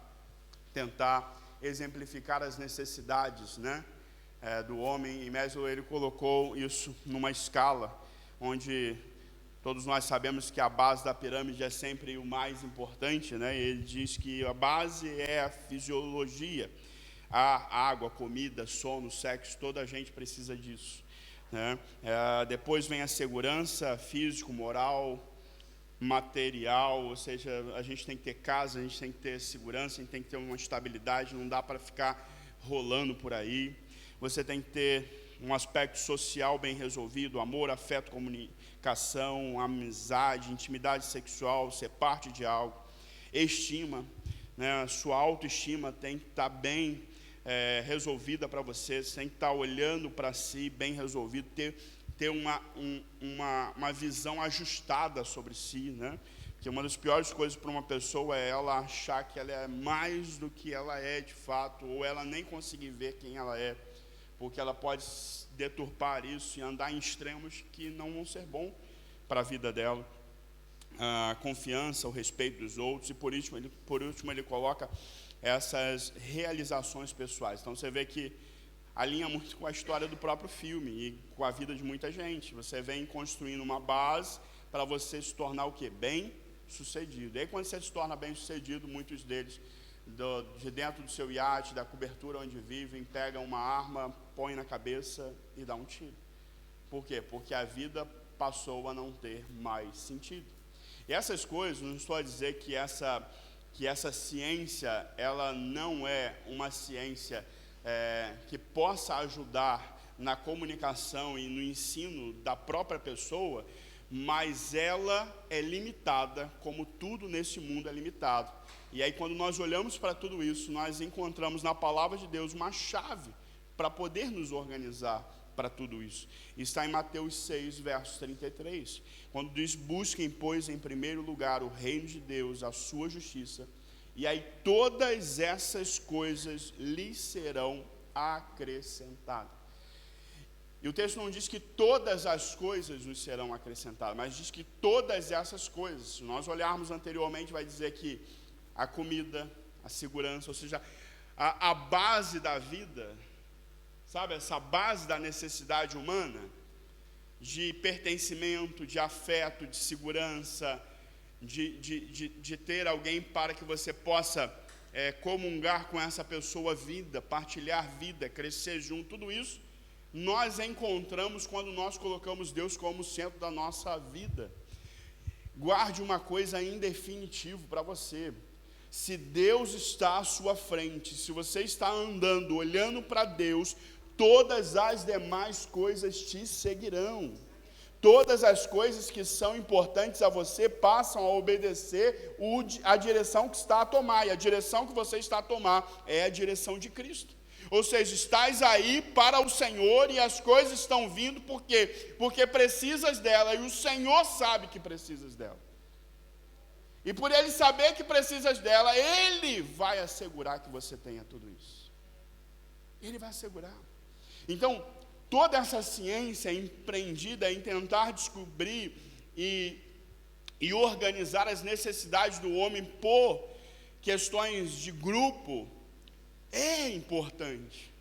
tentar exemplificar as necessidades, né, do homem, e Maslow, ele colocou isso numa escala, onde todos nós sabemos que a base da pirâmide é sempre o mais importante, né? Ele diz que a base é a fisiologia, a água, comida, sono, sexo, toda a gente precisa disso, né? Depois vem a segurança físico, moral, material, ou seja, a gente tem que ter casa, a gente tem que ter segurança, a gente tem que ter uma estabilidade, não dá para ficar rolando por aí. Você tem que ter um aspecto social bem resolvido, amor, afeto, comunicação, amizade, intimidade sexual, ser parte de algo, estima, né? Sua autoestima tem que estar bem resolvida para você, tem que estar olhando para si, bem resolvido, ter uma visão ajustada sobre si, né? que uma das piores coisas para uma pessoa é ela achar que ela é mais do que ela é de fato, ou ela nem conseguir ver quem ela é, porque ela pode deturpar isso e andar em extremos que não vão ser bons para a vida dela. A confiança, o respeito dos outros, e por último ele coloca essas realizações pessoais. Então você vê que alinha muito com a história do próprio filme e com a vida de muita gente. Você vem construindo uma base para você se tornar o quê? Bem sucedido. E aí quando você se torna bem sucedido, muitos deles de dentro do seu iate, da cobertura onde vivem, pegam uma arma, põem na cabeça e dá um tiro. Por quê? Porque a vida passou a não ter mais sentido. E essas coisas, não estou a dizer que essa ciência, ela não é uma ciência que possa ajudar na comunicação e no ensino da própria pessoa, mas ela é limitada, como tudo nesse mundo é limitado. E aí quando nós olhamos para tudo isso, nós encontramos na palavra de Deus uma chave para poder nos organizar para tudo isso. Está em Mateus 6, versos 33, quando diz: busquem, pois, em primeiro lugar o reino de Deus, a sua justiça, e aí todas essas coisas lhes serão acrescentadas. E o texto não diz que todas as coisas nos serão acrescentadas, mas diz que todas essas coisas. Se nós olharmos anteriormente, vai dizer que a comida, a segurança, ou seja, a base da vida, sabe, essa base da necessidade humana, de pertencimento, de afeto, de segurança, de ter alguém para que você possa comungar com essa pessoa vida, partilhar vida, crescer junto, tudo isso nós encontramos quando nós colocamos Deus como centro da nossa vida. Guarde uma coisa em definitivo para você: se Deus está à sua frente, se você está andando, olhando para Deus, todas as demais coisas te seguirão. Todas as coisas que são importantes a você passam a obedecer a direção que está a tomar, e a direção que você está a tomar é a direção de Cristo. Ou seja, estás aí para o Senhor e as coisas estão vindo, por quê? Porque precisas dela, e o Senhor sabe que precisas dela. E por Ele saber que precisas dela, Ele vai assegurar que você tenha tudo isso. Ele vai assegurar. Então, toda essa ciência empreendida em tentar descobrir e organizar as necessidades do homem por questões de grupo é importante.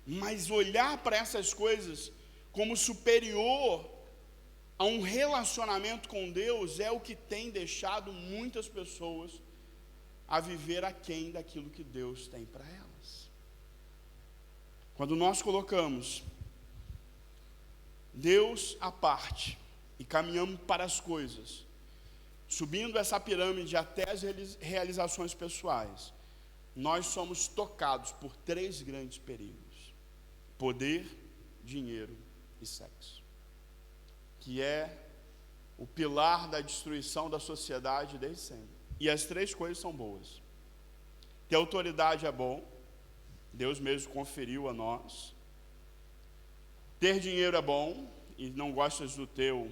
Mas olhar para essas coisas como superior a um relacionamento com Deus é o que tem deixado muitas pessoas a viver aquém daquilo que Deus tem para elas. Quando nós colocamos Deus à parte e caminhamos para as coisas, subindo essa pirâmide até as realizações pessoais, nós somos tocados por 3 grandes perigos: poder, dinheiro e sexo, que é o pilar da destruição da sociedade desde sempre. E as 3 coisas são boas. Ter autoridade é bom, Deus mesmo conferiu a nós. Ter dinheiro é bom, e não gostas do teu,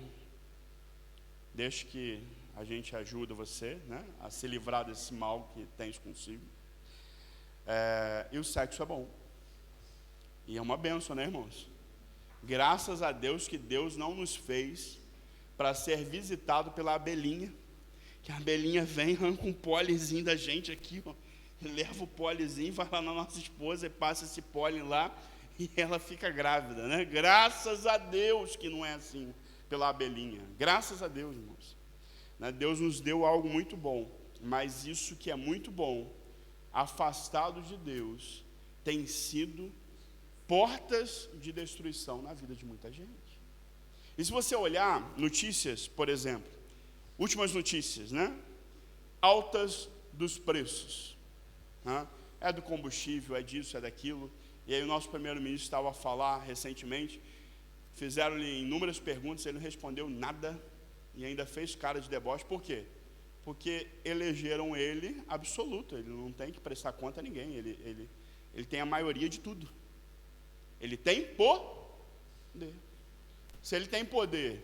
deixa que a gente ajuda você, né, a se livrar desse mal que tens consigo. E o sexo é bom. E é uma bênção, né, irmãos? Graças a Deus que Deus não nos fez para ser visitado pela abelhinha, que a abelhinha vem, arranca um pólenzinho da gente aqui, ó, leva o pólenzinho, vai lá na nossa esposa e passa esse pólen lá, e ela fica grávida, né? Graças a Deus que não é assim pela abelhinha. Graças a Deus, irmãos. Deus nos deu algo muito bom, mas isso que é muito bom, afastado de Deus, tem sido portas de destruição na vida de muita gente. E se você olhar notícias, por exemplo, últimas notícias, né? Altas dos preços, né? É do combustível, é disso, é daquilo. E aí o nosso primeiro-ministro estava a falar recentemente, fizeram-lhe inúmeras perguntas, ele não respondeu nada e ainda fez cara de deboche. Por quê? Porque elegeram ele absoluto, ele não tem que prestar conta a ninguém, ele tem a maioria de tudo. Ele tem poder. Se ele tem poder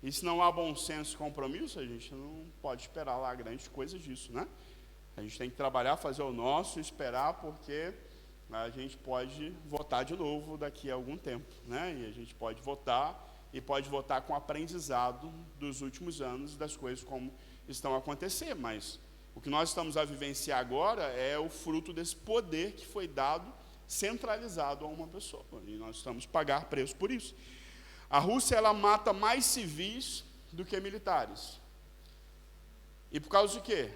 E se não há bom senso e compromisso, a gente não pode esperar lá grandes coisas disso, né? A gente tem que trabalhar, fazer o nosso, esperar, porque a gente pode votar de novo daqui a algum tempo, né? E a gente pode votar, e pode votar com aprendizado dos últimos anos, das coisas como estão a acontecer, mas o que nós estamos a vivenciar agora é o fruto desse poder que foi dado, centralizado a uma pessoa, e nós estamos a pagar preço por isso. A Rússia, ela mata mais civis do que militares. E por causa de quê?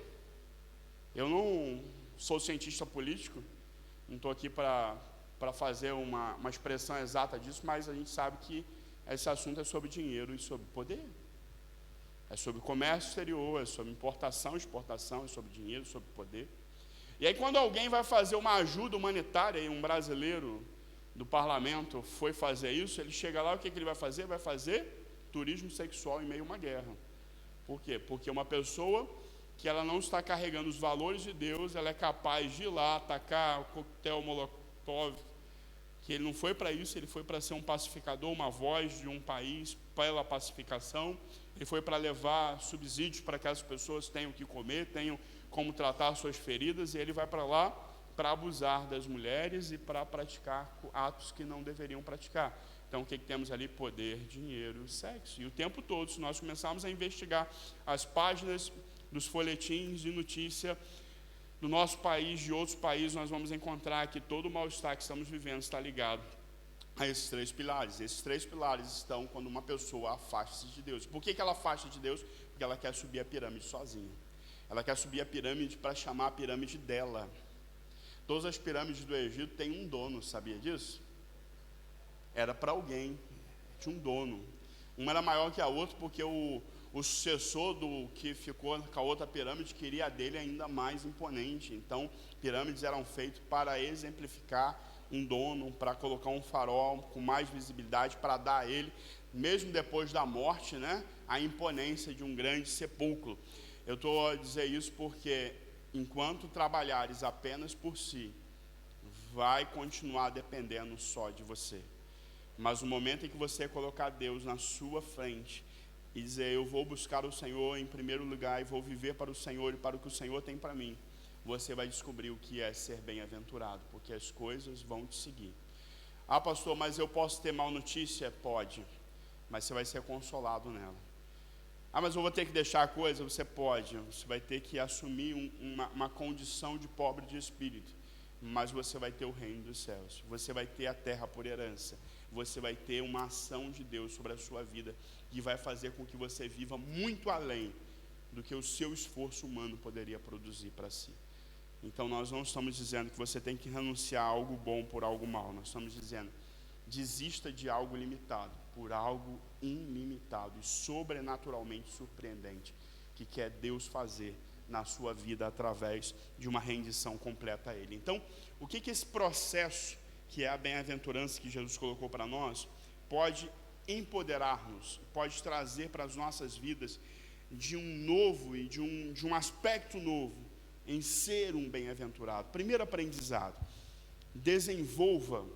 Eu não sou cientista político, não estou aqui para fazer uma expressão exata disso, mas a gente sabe que esse assunto é sobre dinheiro e sobre poder. É sobre comércio exterior, é sobre importação, exportação, é sobre dinheiro, sobre poder. E aí quando alguém vai fazer uma ajuda humanitária, e um brasileiro do parlamento foi fazer isso, ele chega lá, o que ele vai fazer? Vai fazer turismo sexual em meio a uma guerra. Por quê? Porque uma pessoa que ela não está carregando os valores de Deus, ela é capaz de ir lá, atacar o coquetel Molotov, que ele não foi para isso, ele foi para ser um pacificador, uma voz de um país pela pacificação, ele foi para levar subsídios para que as pessoas tenham o que comer, tenham como tratar suas feridas, e ele vai para lá para abusar das mulheres e para praticar atos que não deveriam praticar. Então, o que temos ali? Poder, dinheiro, sexo. E o tempo todo, se nós começarmos a investigar as páginas dos folhetins de notícia do nosso país, de outros países, nós vamos encontrar que todo o mal-estar que estamos vivendo está ligado a esses três pilares. Esses três pilares estão quando uma pessoa afasta-se de Deus. Por que ela afasta de Deus? Porque ela quer subir a pirâmide sozinha. Ela quer subir a pirâmide para chamar a pirâmide dela. Todas as pirâmides do Egito têm um dono, sabia disso? Era para alguém, tinha um dono. Uma era maior que a outra porque o sucessor do que ficou com a outra pirâmide queria a dele ainda mais imponente. Então, pirâmides eram feitas para exemplificar um dono, para colocar um farol com mais visibilidade, para dar a ele, mesmo depois da morte, né, a imponência de um grande sepulcro. Eu estou a dizer isso porque, enquanto trabalhares apenas por si, vai continuar dependendo só de você. Mas no momento em que você colocar Deus na sua frente e dizer, eu vou buscar o Senhor em primeiro lugar e vou viver para o Senhor e para o que o Senhor tem para mim, você vai descobrir o que é ser bem-aventurado, porque as coisas vão te seguir. Ah, pastor, mas eu posso ter mal notícia? Pode, mas você vai ser consolado nela. Ah, mas eu vou ter que deixar a coisa? Você pode, você vai ter que assumir uma condição de pobre de espírito, mas você vai ter o reino dos céus, você vai ter a terra por herança, você vai ter uma ação de Deus sobre a sua vida, que vai fazer com que você viva muito além do que o seu esforço humano poderia produzir para si. Então nós não estamos dizendo que você tem que renunciar a algo bom por algo mal, nós estamos dizendo, desista de algo limitado por algo ilimitado e sobrenaturalmente surpreendente, que quer Deus fazer na sua vida através de uma rendição completa a Ele. Então, o que esse processo, que é a bem-aventurança que Jesus colocou para nós, pode empoderar-nos, pode trazer para as nossas vidas de um novo e de um aspecto novo em ser um bem-aventurado? Primeiro aprendizado, desenvolva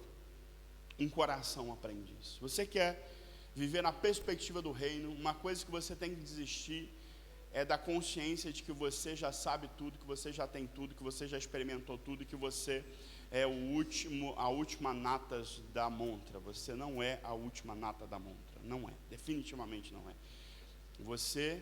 um coração aprendiz. Você quer viver na perspectiva do reino, uma coisa que você tem que desistir é da consciência de que você já sabe tudo, que você já tem tudo, que você já experimentou tudo, que você é a última nata da montra. Você não é a última nata da montra, não é, definitivamente não é. Você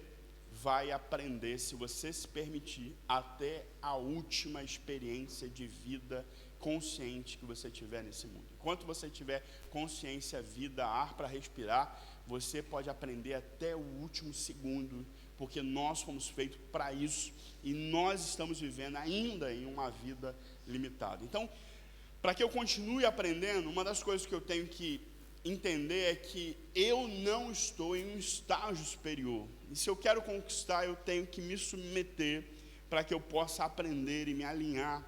vai aprender, se você se permitir, até a última experiência de vida consciente que você tiver nesse mundo. Enquanto você tiver consciência, vida, ar para respirar, você pode aprender até o último segundo, porque nós fomos feitos para isso e nós estamos vivendo ainda em uma vida limitada. Então, para que eu continue aprendendo, uma das coisas que eu tenho que entender é que eu não estou em um estágio superior. E se eu quero conquistar, eu tenho que me submeter para que eu possa aprender e me alinhar,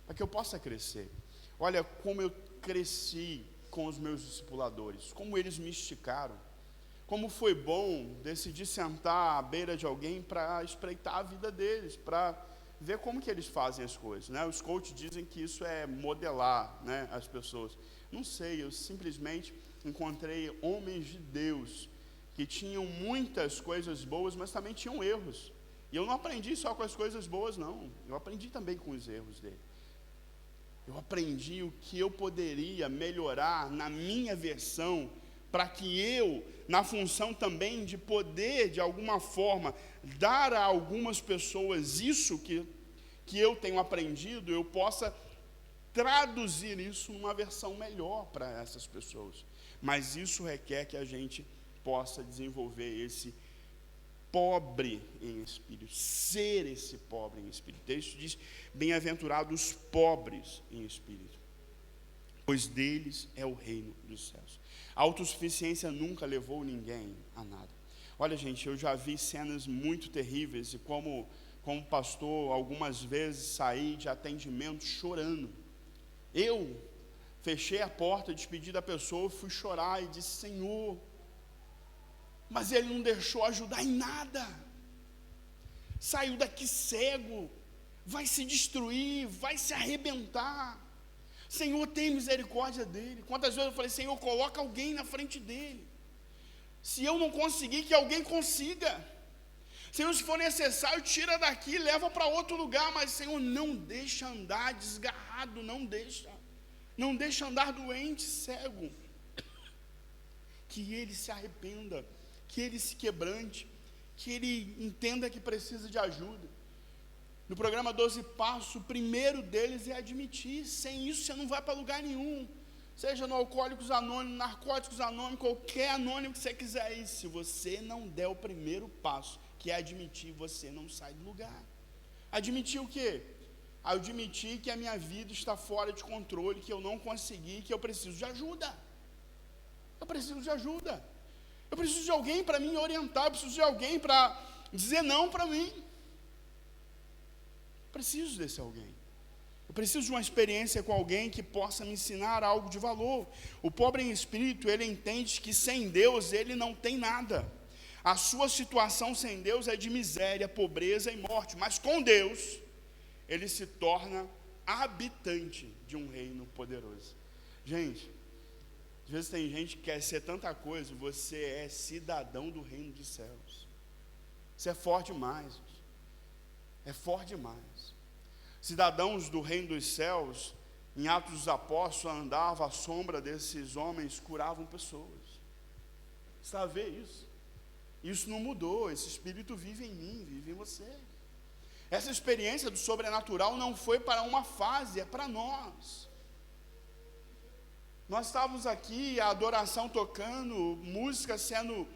para que eu possa crescer. Olha como eu cresci com os meus discipuladores, como eles me esticaram, como foi bom decidir sentar à beira de alguém para espreitar a vida deles, para ver como que eles fazem as coisas, né? Os coaches dizem que isso é modelar, né, as pessoas. Não sei, eu simplesmente encontrei homens de Deus que tinham muitas coisas boas, mas também tinham erros. E eu não aprendi só com as coisas boas, não. Eu aprendi também com os erros dele. Eu aprendi o que eu poderia melhorar na minha versão, para que eu, na função também de poder, de alguma forma, dar a algumas pessoas isso que eu tenho aprendido, eu possa traduzir isso numa versão melhor para essas pessoas. Mas isso requer que a gente possa desenvolver esse pobre em espírito, ser esse pobre em espírito. O texto diz: bem-aventurados os pobres em espírito, pois deles é o reino dos céus. A autossuficiência nunca levou ninguém a nada. Olha, gente, eu já vi cenas muito terríveis, e como pastor, algumas vezes saí de atendimento chorando. Eu fechei a porta, despedi da pessoa, fui chorar e disse: Senhor, mas ele não deixou ajudar em nada, saiu daqui cego, vai se destruir, vai se arrebentar. Senhor, tem misericórdia dele. Quantas vezes eu falei: Senhor, coloca alguém na frente dele. Se eu não conseguir, que alguém consiga. Senhor, se for necessário, tira daqui e leva para outro lugar. Mas, Senhor, não deixa andar desgarrado, não deixa andar doente, cego. Que ele se arrependa, que ele se quebrante, que ele entenda que precisa de ajuda. No programa 12 Passos, o primeiro deles é admitir. Sem isso você não vai para lugar nenhum. Seja no Alcoólicos Anônimos, Narcóticos Anônimos, qualquer anônimo que você quiser ir. Se você não der o primeiro passo, que é admitir, você não sai do lugar. Admitir o quê? Admitir que a minha vida está fora de controle, que eu não consegui, que eu preciso de ajuda. Eu preciso de ajuda. Eu preciso de alguém para me orientar, eu preciso de alguém para dizer não para mim. Eu preciso desse alguém. Eu preciso de uma experiência com alguém que possa me ensinar algo de valor. O pobre em espírito, ele entende que sem Deus ele não tem nada. A sua situação sem Deus é de miséria, pobreza e morte. Mas com Deus, ele se torna habitante de um reino poderoso. Gente, às vezes tem gente que quer ser tanta coisa. Você é cidadão do reino dos céus. Isso é forte demais. É forte demais. Cidadãos do reino dos céus, em Atos dos Apóstolos, andavam à sombra desses homens, curavam pessoas. Você está a ver isso? Isso não mudou. Esse Espírito vive em mim, vive em você. Essa experiência do sobrenatural não foi para uma fase, é para nós. Nós estávamos aqui, a adoração tocando, música sendo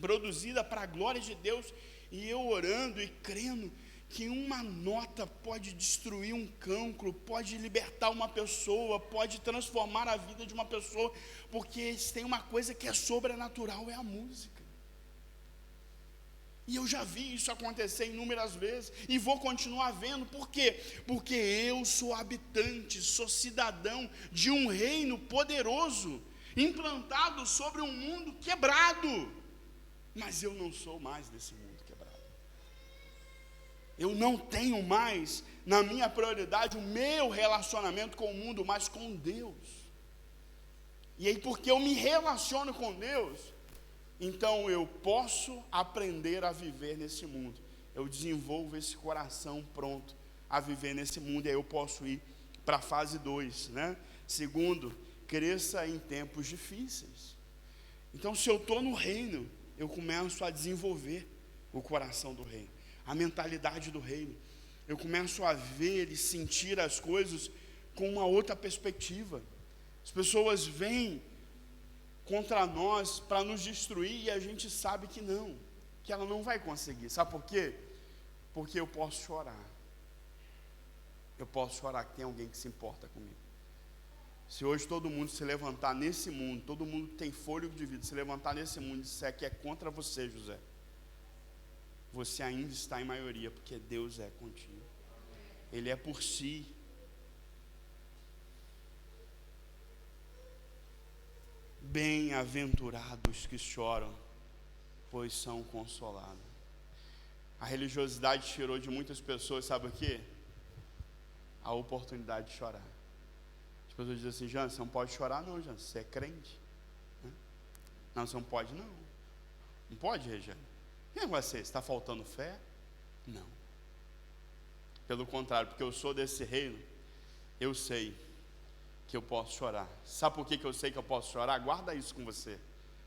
produzida para a glória de Deus, e eu orando e crendo que uma nota pode destruir um cancro, pode libertar uma pessoa, pode transformar a vida de uma pessoa, porque se tem uma coisa que é sobrenatural, é a música. E eu já vi isso acontecer inúmeras vezes, e vou continuar vendo. Por quê? Porque eu sou habitante, sou cidadão de um reino poderoso, implantado sobre um mundo quebrado, mas eu não sou mais desse mundo quebrado. Eu não tenho mais na minha prioridade o meu relacionamento com o mundo, mas com Deus. E aí, porque eu me relaciono com Deus, então eu posso aprender a viver nesse mundo. Eu desenvolvo esse coração pronto a viver nesse mundo, e aí eu posso ir para a fase 2, né? Segundo, cresça em tempos difíceis. Então, se eu estou no reino, eu começo a desenvolver o coração do reino, a mentalidade do reino. Eu começo a ver e sentir as coisas com uma outra perspectiva. As pessoas vêm contra nós para nos destruir, e a gente sabe que não, que ela não vai conseguir. Sabe por quê? Porque eu posso chorar. Eu posso chorar que tem alguém que se importa comigo. Se hoje todo mundo se levantar nesse mundo, todo mundo que tem fôlego de vida, se levantar nesse mundo e disser que é contra você, José, você ainda está em maioria, porque Deus é contigo. Ele é por si. Bem-aventurados que choram, pois são consolados. A religiosidade tirou de muitas pessoas, sabe o quê? A oportunidade de chorar. As pessoas dizem assim: Jean, você não pode chorar não, Jean, você é crente. Não, você não pode não. Não pode, Regiane? Que negócio é esse? Está faltando fé? Não. Pelo contrário, porque eu sou desse reino, eu sei que eu posso chorar. Sabe por que eu sei que eu posso chorar? Guarda isso com você.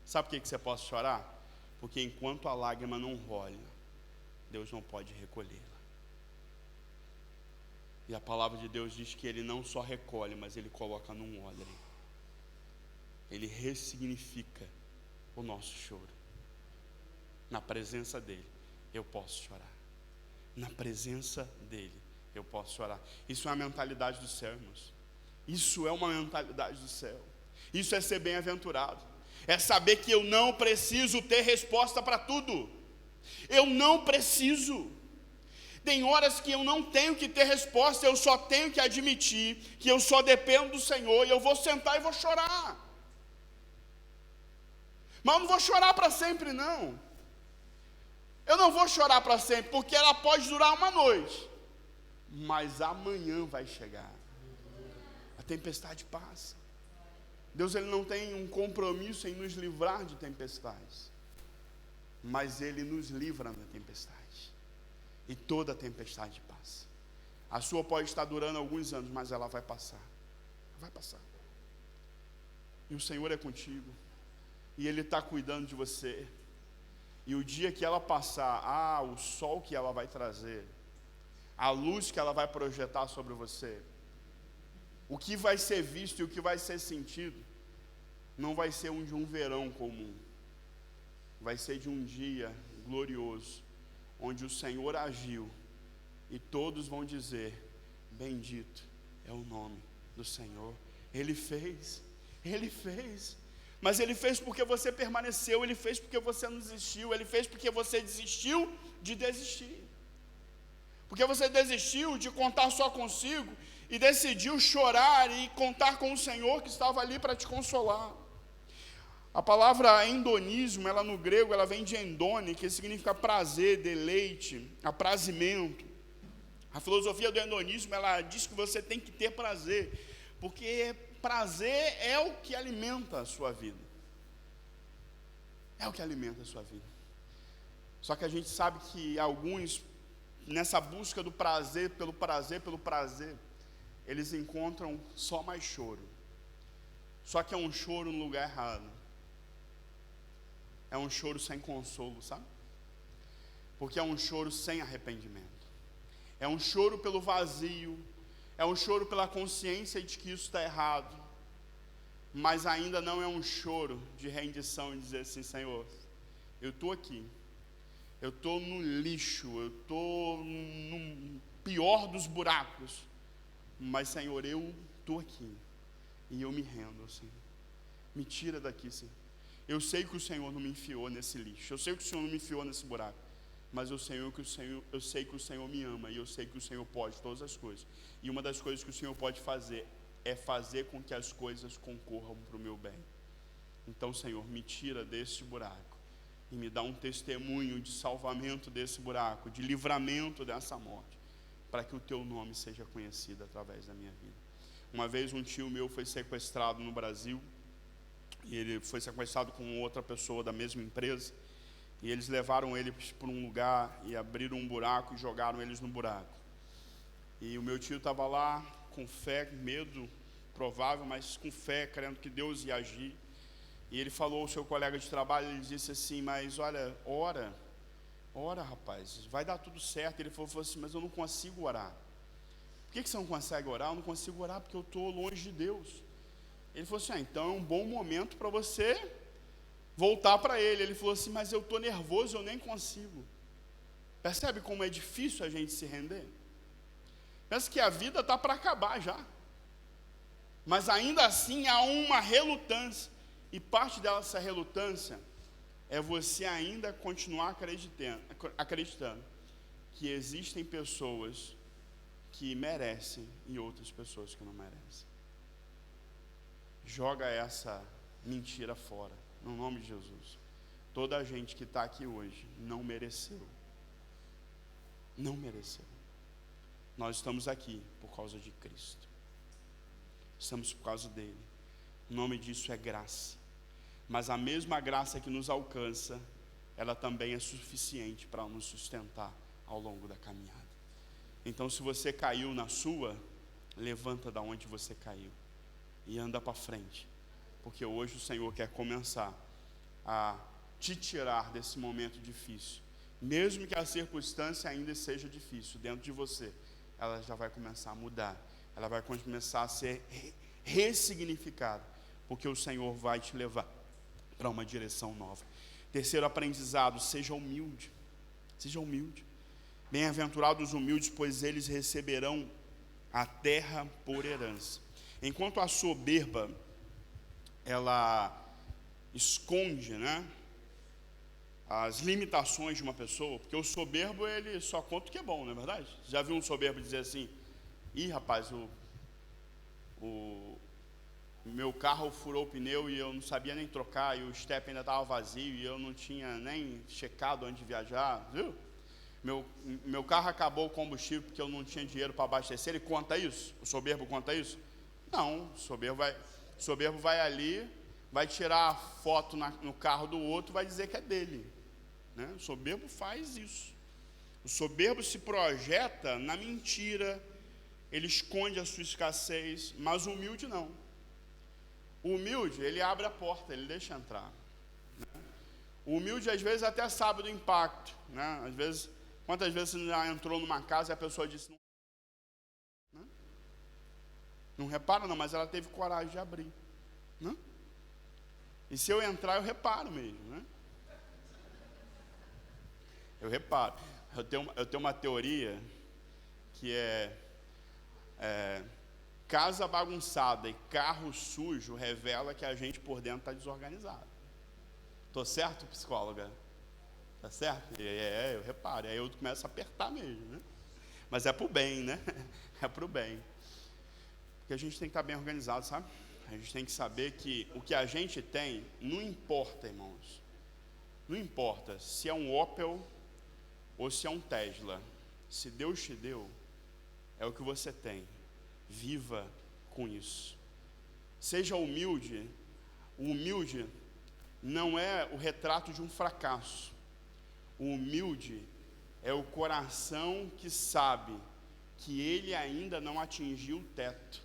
Sabe por que você pode chorar? Porque enquanto a lágrima não rola, Deus não pode recolhê-la. E a palavra de Deus diz que Ele não só recolhe, mas Ele coloca num odre. Ele ressignifica o nosso choro. Na presença dEle, eu posso chorar. Na presença dEle, eu posso chorar. Isso é uma mentalidade do céu, irmãos. Isso é uma mentalidade do céu. Isso é ser bem-aventurado. É saber que eu não preciso ter resposta para tudo. Eu não preciso. Tem horas que eu não tenho que ter resposta, eu só tenho que admitir que eu só dependo do Senhor, e eu vou sentar e vou chorar. Mas eu não vou chorar para sempre, não. Eu não vou chorar para sempre, porque ela pode durar uma noite, mas amanhã vai chegar. A tempestade passa. Deus, Ele não tem um compromisso em nos livrar de tempestades, mas Ele nos livra da tempestade. E toda tempestade passa. A sua pode estar durando alguns anos, mas ela vai passar. Vai passar. E o Senhor é contigo. E Ele está cuidando de você. E o dia que ela passar, o sol que ela vai trazer, a luz que ela vai projetar sobre você, o que vai ser visto e o que vai ser sentido, não vai ser de um verão comum. Vai ser de um dia glorioso, onde o Senhor agiu, e todos vão dizer: bendito é o nome do Senhor. Ele fez, mas Ele fez porque você permaneceu, Ele fez porque você não desistiu, Ele fez porque você desistiu de desistir, porque você desistiu de contar só consigo, e decidiu chorar e contar com o Senhor que estava ali para te consolar. A palavra endonismo, ela no grego, ela vem de endone, que significa prazer, deleite, aprazimento. A filosofia do endonismo, ela diz que você tem que ter prazer, porque prazer é o que alimenta a sua vida. É o que alimenta a sua vida. Só que a gente sabe que alguns, nessa busca do prazer, eles encontram só mais choro. Só que é um choro no lugar errado. É um choro sem consolo, sabe? Porque é um choro sem arrependimento. É um choro pelo vazio. É um choro pela consciência de que isso está errado. Mas ainda não é um choro de rendição e dizer assim: Senhor, eu estou aqui. Eu estou no lixo. Eu estou no pior dos buracos. Mas, Senhor, eu estou aqui. E eu me rendo, Senhor. Me tira daqui, Senhor. Eu sei que o Senhor não me enfiou nesse lixo. Eu sei que o Senhor não me enfiou nesse buraco. Mas eu sei que o Senhor me ama. E eu sei que o Senhor pode todas as coisas. E uma das coisas que o Senhor pode fazer é fazer com que as coisas concorram para o meu bem. Então, Senhor, me tira desse buraco. E me dá um testemunho de salvamento desse buraco, de livramento dessa morte, para que o Teu nome seja conhecido através da minha vida. Uma vez um tio meu foi sequestrado no Brasil. E ele foi sequestrado com outra pessoa da mesma empresa. E eles levaram ele para um lugar e abriram um buraco e jogaram eles no buraco. E o meu tio estava lá com fé, medo provável, mas com fé, crendo que Deus ia agir. E ele falou ao seu colega de trabalho, ele disse assim: mas olha, ora rapaz, vai dar tudo certo. Ele falou assim: mas eu não consigo orar. Por que você não consegue orar? Eu não consigo orar porque eu estou longe de Deus. Ele falou assim: então é um bom momento para você voltar para Ele. Ele falou assim: mas eu estou nervoso, eu nem consigo. Percebe como é difícil a gente se render? Pensa que a vida está para acabar já. Mas ainda assim há uma relutância. E parte dessa relutância é você ainda continuar acreditando que existem pessoas que merecem e outras pessoas que não merecem. Joga essa mentira fora, no nome de Jesus. Toda a gente que está aqui hoje não mereceu. Não mereceu. Nós estamos aqui por causa de Cristo. Estamos por causa dele. O nome disso é graça. Mas a mesma graça que nos alcança, ela também é suficiente para nos sustentar ao longo da caminhada. Então, se você caiu na sua, levanta da onde você caiu e anda para frente, porque hoje o Senhor quer começar a te tirar desse momento difícil. Mesmo que a circunstância ainda seja difícil dentro de você, ela já vai começar a mudar, ela vai começar a ser ressignificada, porque o Senhor vai te levar para uma direção nova. Terceiro aprendizado: seja humilde. Seja humilde. Bem-aventurados os humildes, pois eles receberão a terra por herança. Enquanto a soberba, ela esconde, né, as limitações de uma pessoa, porque o soberbo, ele só conta o que é bom, não é verdade? Já viu um soberbo dizer assim: ih, rapaz, o meu carro furou o pneu e eu não sabia nem trocar, e o step ainda estava vazio e eu não tinha nem checado antes de viajar, viu? Meu carro acabou o combustível porque eu não tinha dinheiro para abastecer. Ele conta isso? O soberbo conta isso? Não, o soberbo vai ali, vai tirar a foto no carro do outro, vai dizer que é dele, né? O soberbo faz isso. O soberbo se projeta na mentira, ele esconde a sua escassez, mas o humilde não. O humilde, ele abre a porta, ele deixa entrar, né? O humilde às vezes até sabe do impacto, né? Às vezes, quantas vezes você já entrou numa casa e a pessoa disse, né? Não repara não, mas ela teve coragem de abrir, né? E se eu entrar, eu reparo mesmo, né? Eu reparo. Eu tenho uma teoria que casa bagunçada e carro sujo revela que a gente por dentro está desorganizado. Estou certo, psicóloga? Está certo? Eu reparo. Aí eu começo a apertar mesmo, né? Mas é para o bem, né? É para o bem. Porque a gente tem que estar bem organizado, sabe? A gente tem que saber que o que a gente tem, não importa, irmãos. Não importa se é um Opel ou se é um Tesla. Se Deus te deu, é o que você tem. Viva com isso. Seja humilde. O humilde não é o retrato de um fracasso. O humilde é o coração que sabe que ele ainda não atingiu o teto.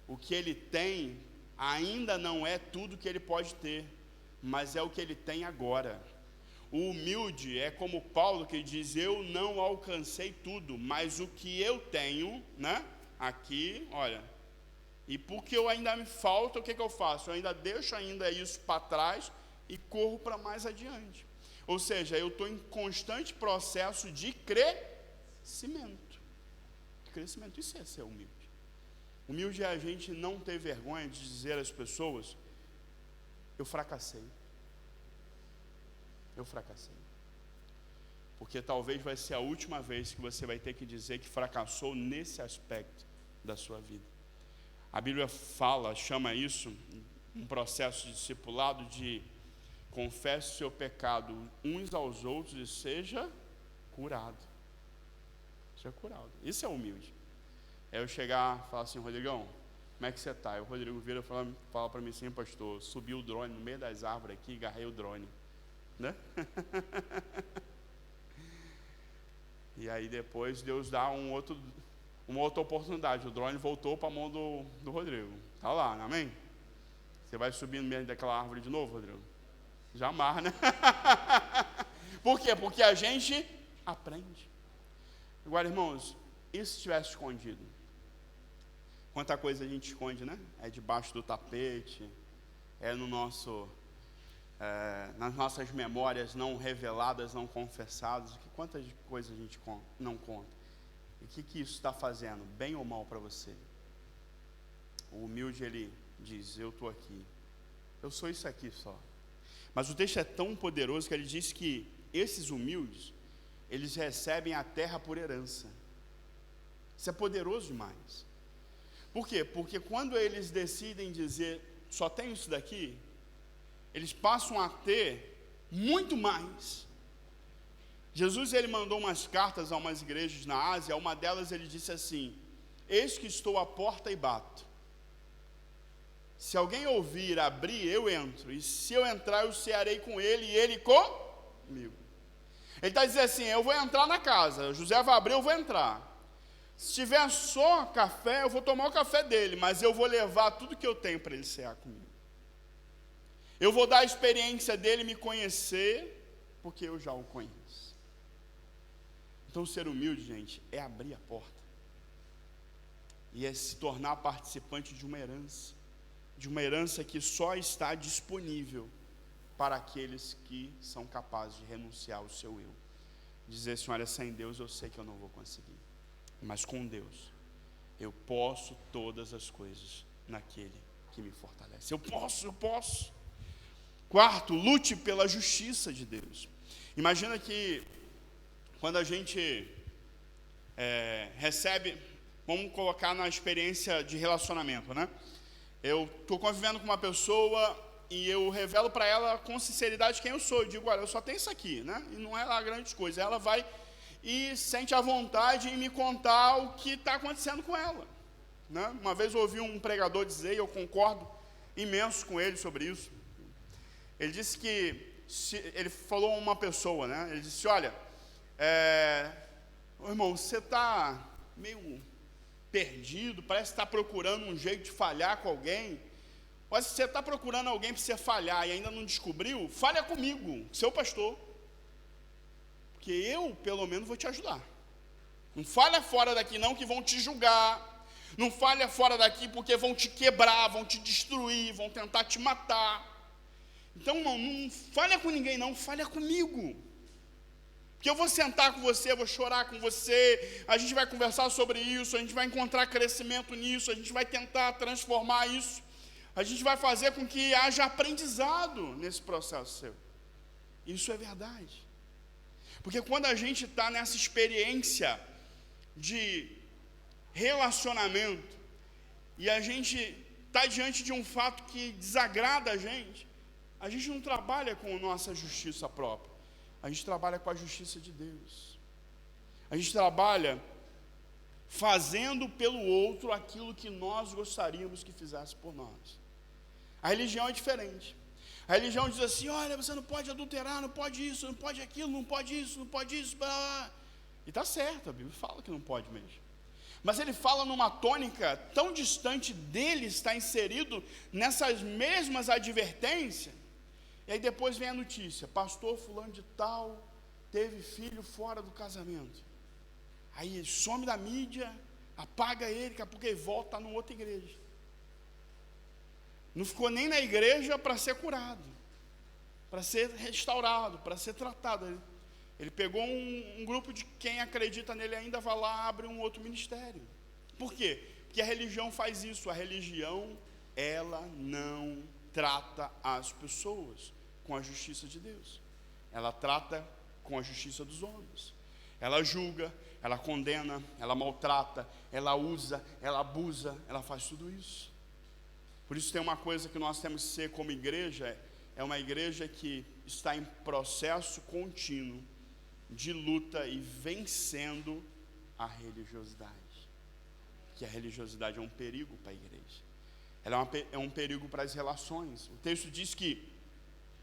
O que ele tem ainda não é tudo que ele pode ter, mas é o que ele tem agora. O humilde é como Paulo, que diz: eu não alcancei tudo, mas o que eu tenho, né, aqui, olha, e porque eu ainda me falta, o que eu faço? Eu ainda deixo ainda isso para trás e corro para mais adiante. Ou seja, eu estou em constante processo de crescimento. Isso é ser humilde. Humilde é a gente não ter vergonha de dizer às pessoas: eu fracassei. Eu fracassei. Porque talvez vai ser a última vez que você vai ter que dizer que fracassou nesse aspecto da sua vida. A Bíblia chama isso, um processo de discipulado, de confesse o seu pecado uns aos outros e seja curado. Seja curado. Isso é humilde. É eu chegar e falar assim: Rodrigão, como é que você está? E o Rodrigo vira e fala para mim assim: pastor, subi o drone no meio das árvores aqui e agarrei o drone, né? E aí depois Deus dá uma outra oportunidade. O drone voltou para a mão do Rodrigo. Está lá, amém? Você vai subir no meio daquela árvore de novo, Rodrigo? Jamais, né? Por quê? Porque a gente aprende. Agora, irmãos, e se estivesse escondido? Quanta coisa a gente esconde, né? É debaixo do tapete, é no nosso... nas nossas memórias não reveladas, não confessadas. Quantas coisas a gente não conta? E o que isso está fazendo, bem ou mal para você? O humilde, ele diz: eu estou aqui, eu sou isso aqui só. Mas o texto é tão poderoso que ele diz que esses humildes, eles recebem a terra por herança. Isso é poderoso demais. Por quê? Porque quando eles decidem dizer, só tenho isso daqui, eles passam a ter muito mais. Jesus, ele mandou umas cartas a umas igrejas na Ásia. Uma delas ele disse assim: eis que estou à porta e bato. Se alguém ouvir, abrir, eu entro. E se eu entrar, eu cearei com ele e ele comigo. Ele está dizendo assim, eu vou entrar na casa, José vai abrir, eu vou entrar. Se tiver só café, eu vou tomar o café dele, mas eu vou levar tudo que eu tenho para ele cear comigo. Eu vou dar a experiência dele me conhecer, porque eu já o conheço. Então, ser humilde, gente, é abrir a porta. E é se tornar participante de uma herança que só está disponível para aqueles que são capazes de renunciar ao seu eu. Dizer assim, olha, sem Deus eu sei que eu não vou conseguir, mas com Deus eu posso todas as coisas naquele que me fortalece. Eu posso. Quarto, lute pela justiça de Deus. Imagina que quando a gente recebe, vamos colocar na experiência de relacionamento, né? Eu estou convivendo com uma pessoa e eu revelo para ela com sinceridade quem eu sou. Eu digo, olha, eu só tenho isso aqui, né? E não é lá grande coisa. Ela vai e sente a vontade em me contar o que está acontecendo com ela, né? Uma vez eu ouvi um pregador dizer, e eu concordo imenso com ele sobre isso. Ele disse que, ele falou a uma pessoa, né? Ele disse, olha, irmão, você está meio perdido, parece que está procurando um jeito de falhar com alguém. Mas se você está procurando alguém para você falhar e ainda não descobriu, falha comigo, seu pastor. Porque eu, pelo menos, vou te ajudar. Não falha fora daqui não, que vão te julgar. Não falha fora daqui porque vão te quebrar, vão te destruir, vão tentar te matar. Então, irmão, não falha com ninguém não, falha comigo. Porque eu vou sentar com você, eu vou chorar com você, a gente vai conversar sobre isso, a gente vai encontrar crescimento nisso, a gente vai tentar transformar isso, a gente vai fazer com que haja aprendizado nesse processo seu. Isso é verdade. Porque quando a gente está nessa experiência de relacionamento e a gente está diante de um fato que desagrada a gente não trabalha com a nossa justiça própria, a gente trabalha com a justiça de Deus. A gente trabalha fazendo pelo outro aquilo que nós gostaríamos que fizesse por nós. A religião é diferente. A religião diz assim, olha, você não pode adulterar, não pode isso, não pode aquilo, não pode isso, não pode isso, blá, blá. E está certo, a Bíblia fala que não pode mesmo. Mas ele fala numa tônica tão distante dele, está inserido nessas mesmas advertências. E aí depois vem a notícia, pastor fulano de tal teve filho fora do casamento. Aí ele some da mídia, apaga ele, daqui a pouco ele volta, está numa outra igreja. Não ficou nem na igreja para ser curado, para ser restaurado, para ser tratado. Ele pegou um grupo de quem acredita nele ainda, vai lá, abre um outro ministério. Por quê? Porque a religião faz isso. A religião, ela não trata as pessoas com a justiça de Deus. Ela trata com a justiça dos homens. Ela julga, ela condena, ela maltrata, ela usa, ela abusa, ela faz tudo isso. Por isso tem uma coisa que nós temos que ser como igreja, é uma igreja que está em processo contínuo de luta e vencendo a religiosidade. Que a religiosidade é um perigo para a igreja. Ela é um perigo para as relações. O texto diz que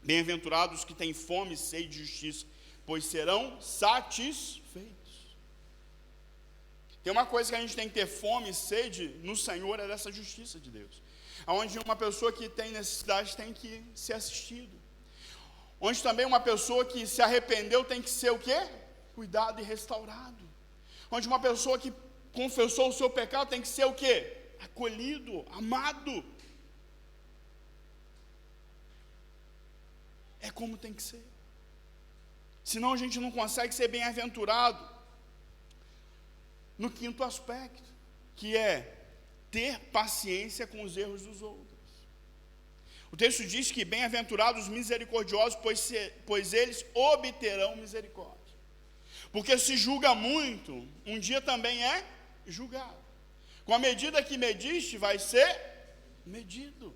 bem-aventurados que têm fome e sede de justiça, pois serão satisfeitos. Tem uma coisa que a gente tem que ter fome e sede no Senhor, é dessa justiça de Deus. Onde uma pessoa que tem necessidade tem que ser assistido. Onde também uma pessoa que se arrependeu tem que ser o quê? Cuidado e restaurado. Onde uma pessoa que confessou o seu pecado tem que ser o quê? Acolhido, amado. É como tem que ser. Senão a gente não consegue ser bem-aventurado no quinto aspecto, que é ter paciência com os erros dos outros. O texto diz que bem-aventurados os misericordiosos, pois eles obterão misericórdia. Porque se julga muito, um dia também é julgado. Com a medida que mediste, vai ser medido.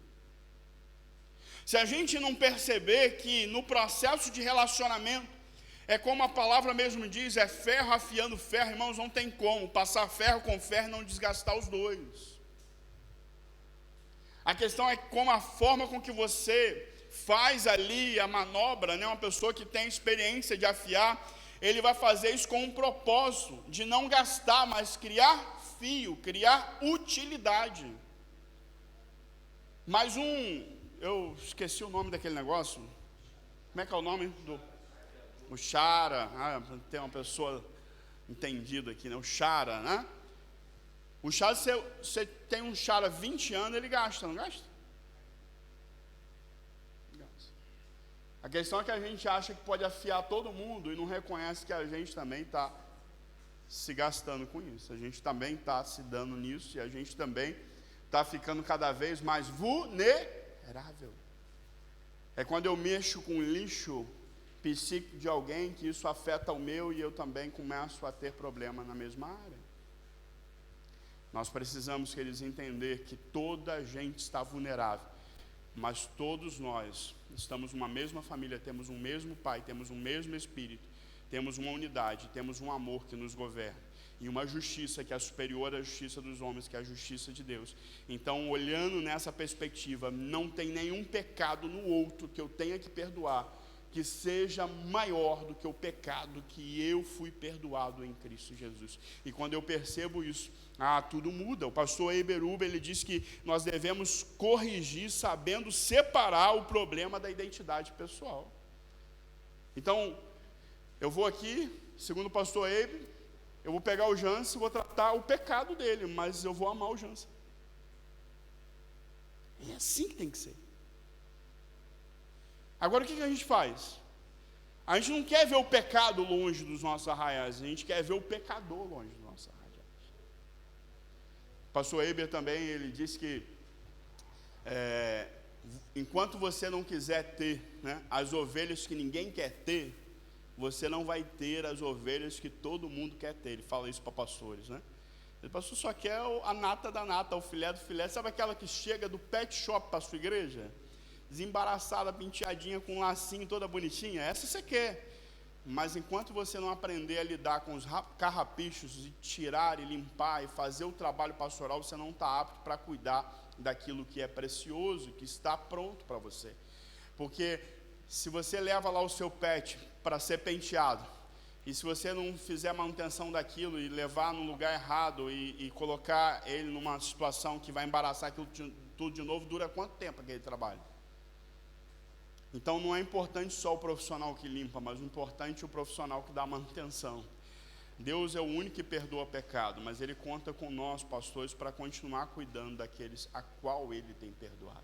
Se a gente não perceber que no processo de relacionamento, é como a palavra mesmo diz, é ferro afiando ferro, irmãos, não tem como passar ferro com ferro e não desgastar os dois. A questão é como a forma com que você faz ali a manobra, né, uma pessoa que tem experiência de afiar, ele vai fazer isso com um propósito de não gastar, mas criar fio, criar utilidade. Mais eu esqueci o nome daquele negócio. Como é que é o nome o chara? Tem uma pessoa entendida aqui, né? O chara, né? O chara, você tem um chara 20 anos, ele gasta, não gasta? A questão é que a gente acha que pode afiar todo mundo e não reconhece que a gente também está se gastando com isso. A gente também está se dando nisso e a gente também está ficando cada vez mais vulnerável. É quando eu mexo com o lixo psíquico de alguém que isso afeta o meu e eu também começo a ter problema na mesma área. Nós precisamos que eles entender que toda a gente está vulnerável, mas todos nós estamos numa mesma família, temos um mesmo Pai, temos um mesmo Espírito, temos uma unidade, temos um amor que nos governa e uma justiça que é superior à justiça dos homens, que é a justiça de Deus. Então, olhando nessa perspectiva, não tem nenhum pecado no outro que eu tenha que perdoar que seja maior do que o pecado que eu fui perdoado em Cristo Jesus. E quando eu percebo isso, tudo muda. O pastor Eiberuba, ele diz que nós devemos corrigir sabendo separar o problema da identidade pessoal. Então, eu vou aqui, segundo o pastor Eibe, eu vou pegar o Jansen e vou tratar o pecado dele, mas eu vou amar o Jansen. É assim que tem que ser. Agora, o que a gente faz? A gente não quer ver o pecado longe dos nossos arraiais, a gente quer ver o pecador longe dos nossos arraiais. O pastor Eber também, ele disse que enquanto você não quiser ter, né, as ovelhas que ninguém quer ter, você não vai ter as ovelhas que todo mundo quer ter. Ele fala isso para pastores, né? O pastor só quer a nata da nata, o filé do filé. Sabe aquela que chega do pet shop para a sua igreja? Desembaraçada, penteadinha, com um lacinho, toda bonitinha? Essa você quer. Mas enquanto você não aprender a lidar com os carrapichos, e tirar e limpar e fazer o trabalho pastoral, você não está apto para cuidar daquilo que é precioso, que está pronto para você. Porque se você leva lá o seu pet para ser penteado, e se você não fizer manutenção daquilo e levar no lugar errado e colocar ele numa situação que vai embaraçar aquilo tudo de novo, dura quanto tempo aquele trabalho? Então não é importante só o profissional que limpa, mas o importante é o profissional que dá manutenção. Deus é o único que perdoa pecado, mas Ele conta com nós, pastores, para continuar cuidando daqueles a qual Ele tem perdoado.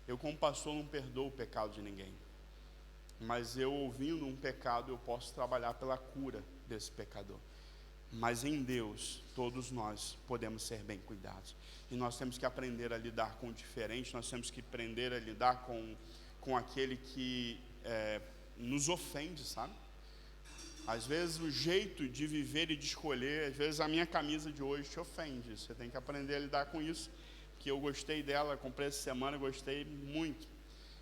Eu, como pastor, não perdoo o pecado de ninguém, mas eu, ouvindo um pecado, eu posso trabalhar pela cura desse pecador. Mas em Deus, todos nós podemos ser bem cuidados. E nós temos que aprender a lidar com o diferente, nós temos que aprender a lidar com aquele que nos ofende, sabe? Às vezes o jeito de viver e de escolher, às vezes a minha camisa de hoje te ofende. Você tem que aprender a lidar com isso, que eu gostei dela, comprei essa semana, gostei muito.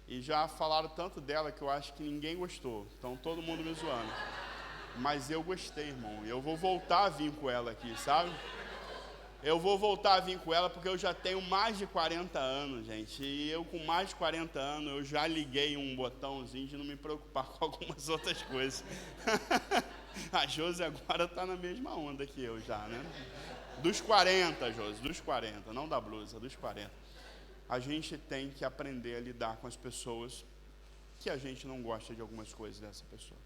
E já falaram tanto dela que eu acho que ninguém gostou. Então todo mundo me zoando. Mas eu gostei, irmão. Eu vou voltar a vir com ela aqui, sabe? Eu vou voltar a vir com ela porque eu já tenho mais de 40 anos, gente. E eu com mais de 40 anos, eu já liguei um botãozinho de não me preocupar com algumas outras coisas. A Josi agora está na mesma onda que eu já, né? Dos 40, Josi, dos 40, não da blusa, dos 40. A gente tem que aprender a lidar com as pessoas que a gente não gosta de algumas coisas dessa pessoa.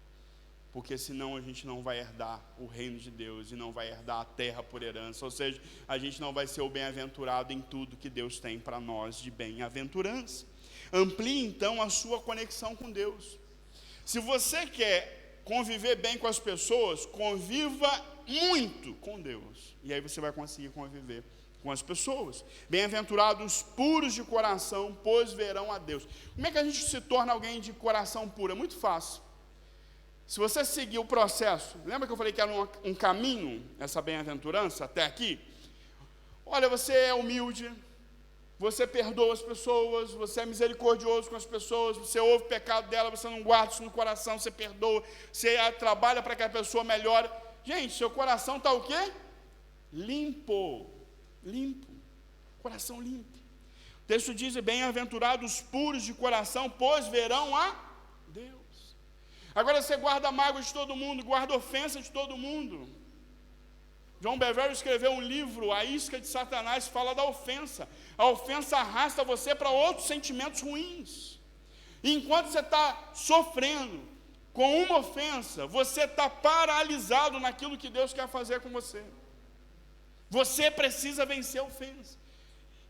Porque senão a gente não vai herdar o reino de Deus e não vai herdar a terra por herança. Ou seja, a gente não vai ser o bem-aventurado em tudo que Deus tem para nós de bem-aventurança. Amplie então a sua conexão com Deus. Se você quer conviver bem com as pessoas, conviva muito com Deus. E aí você vai conseguir conviver com as pessoas. Bem-aventurados puros de coração, pois verão a Deus. Como é que a gente se torna alguém de coração puro? É muito fácil. Se você seguir o processo, lembra que eu falei que era um caminho, essa bem-aventurança, até aqui? Olha, você é humilde, você perdoa as pessoas, você é misericordioso com as pessoas, você ouve o pecado dela, você não guarda isso no coração, você perdoa, você trabalha para que a pessoa melhore. Gente, seu coração está o quê? Limpo, coração limpo. O texto diz: bem-aventurados os puros de coração, pois verão a Deus. Agora você guarda mágoa de todo mundo, guarda ofensa de todo mundo. John Bevere escreveu um livro, A Isca de Satanás, fala da ofensa. A ofensa arrasta você para outros sentimentos ruins. E enquanto você está sofrendo com uma ofensa, você está paralisado naquilo que Deus quer fazer com você. Você precisa vencer a ofensa.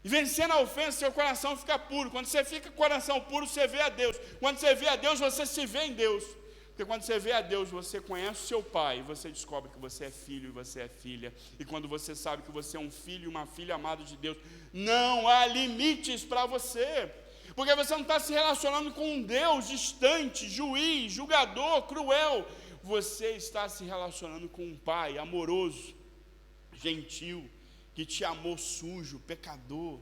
E vencendo a ofensa, seu coração fica puro. Quando você fica com o coração puro, você vê a Deus. Quando você vê a Deus, você se vê em Deus. Porque quando você vê a Deus, você conhece o seu pai, e você descobre que você é filho e você é filha. E quando você sabe que você é um filho e uma filha amada de Deus, não há limites para você. Porque você não está se relacionando com um Deus distante, juiz, julgador, cruel. Você está se relacionando com um pai amoroso, gentil, que te amou sujo, pecador,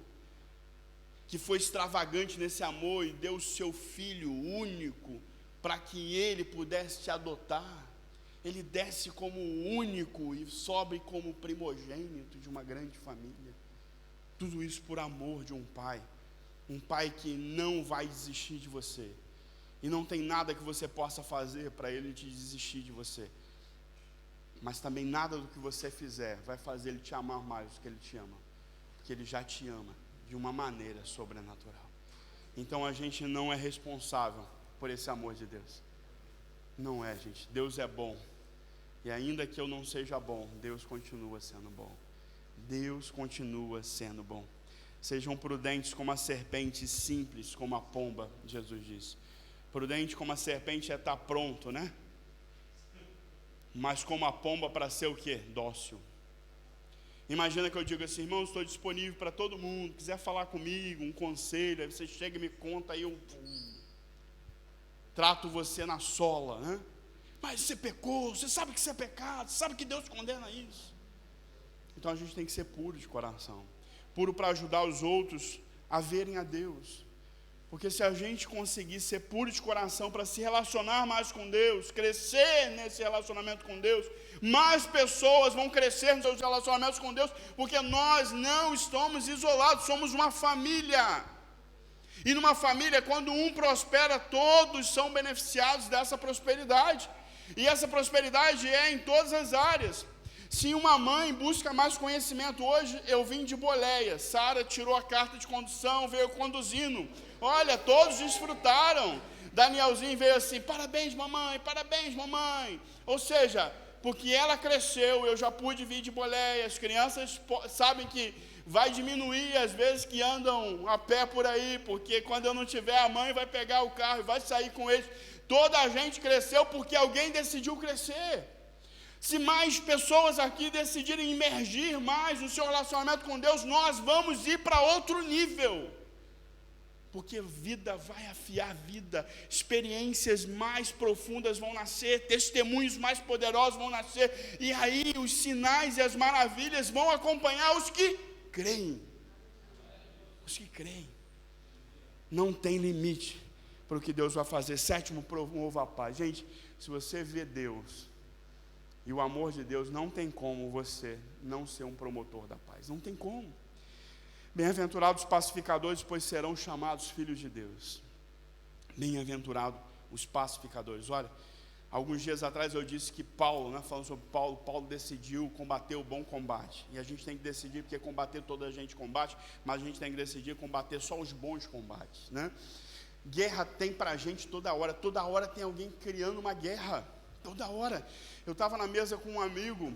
que foi extravagante nesse amor e deu o seu filho único para que ele pudesse te adotar. Ele desce como único e sobe como primogênito de uma grande família. Tudo isso por amor de um pai que não vai desistir de você, e não tem nada que você possa fazer para ele te desistir de você, mas também nada do que você fizer vai fazer ele te amar mais do que ele te ama, porque ele já te ama de uma maneira sobrenatural. Então a gente não é responsável por esse amor de Deus. Não é, gente. Deus é bom. E ainda que eu não seja bom, Deus continua sendo bom. Deus continua sendo bom. Sejam prudentes como a serpente, simples como a pomba, Jesus disse. Prudente como a serpente é estar pronto, né? Mas como a pomba para ser o quê? Dócil. Imagina que eu digo assim: irmão, estou disponível para todo mundo, quiser falar comigo, um conselho, aí você chega e me conta, aí eu trato você na sola, né? Mas você pecou, você sabe que isso é pecado, você sabe que Deus condena isso. Então a gente tem que ser puro de coração, puro para ajudar os outros a verem a Deus. Porque se a gente conseguir ser puro de coração para se relacionar mais com Deus, crescer nesse relacionamento com Deus, mais pessoas vão crescer nos seus relacionamentos com Deus, porque nós não estamos isolados, somos uma família. E numa família, quando um prospera, todos são beneficiados dessa prosperidade. E essa prosperidade é em todas as áreas. Se uma mãe busca mais conhecimento, hoje eu vim de Boleia, Sara tirou a carta de condução, veio conduzindo. Olha, todos desfrutaram. Danielzinho veio assim: parabéns mamãe, parabéns mamãe. Ou seja, porque ela cresceu, eu já pude vir de Boleia. As crianças sabem que vai diminuir as vezes que andam a pé por aí, porque quando eu não tiver, a mãe vai pegar o carro e vai sair com eles. Toda a gente cresceu porque alguém decidiu crescer. Se mais pessoas aqui decidirem imergir mais no seu relacionamento com Deus, nós vamos ir para outro nível. Porque vida vai afiar vida, experiências mais profundas vão nascer, testemunhos mais poderosos vão nascer, e aí os sinais e as maravilhas vão acompanhar os que creem. Os que creem. Não tem limite para o que Deus vai fazer. Sétimo, promova a paz. Gente, se você vê Deus e o amor de Deus, não tem como você não ser um promotor da paz. Não tem como. Bem-aventurados os pacificadores, pois serão chamados filhos de Deus. Bem-aventurados os pacificadores. Olha, alguns dias atrás eu disse que Paulo, né, falando sobre Paulo decidiu combater o bom combate. E a gente tem que decidir, porque combater toda a gente combate, mas a gente tem que decidir combater só os bons combates, né? Guerra tem pra gente toda hora tem alguém criando uma guerra, toda hora. Eu estava na mesa com um amigo,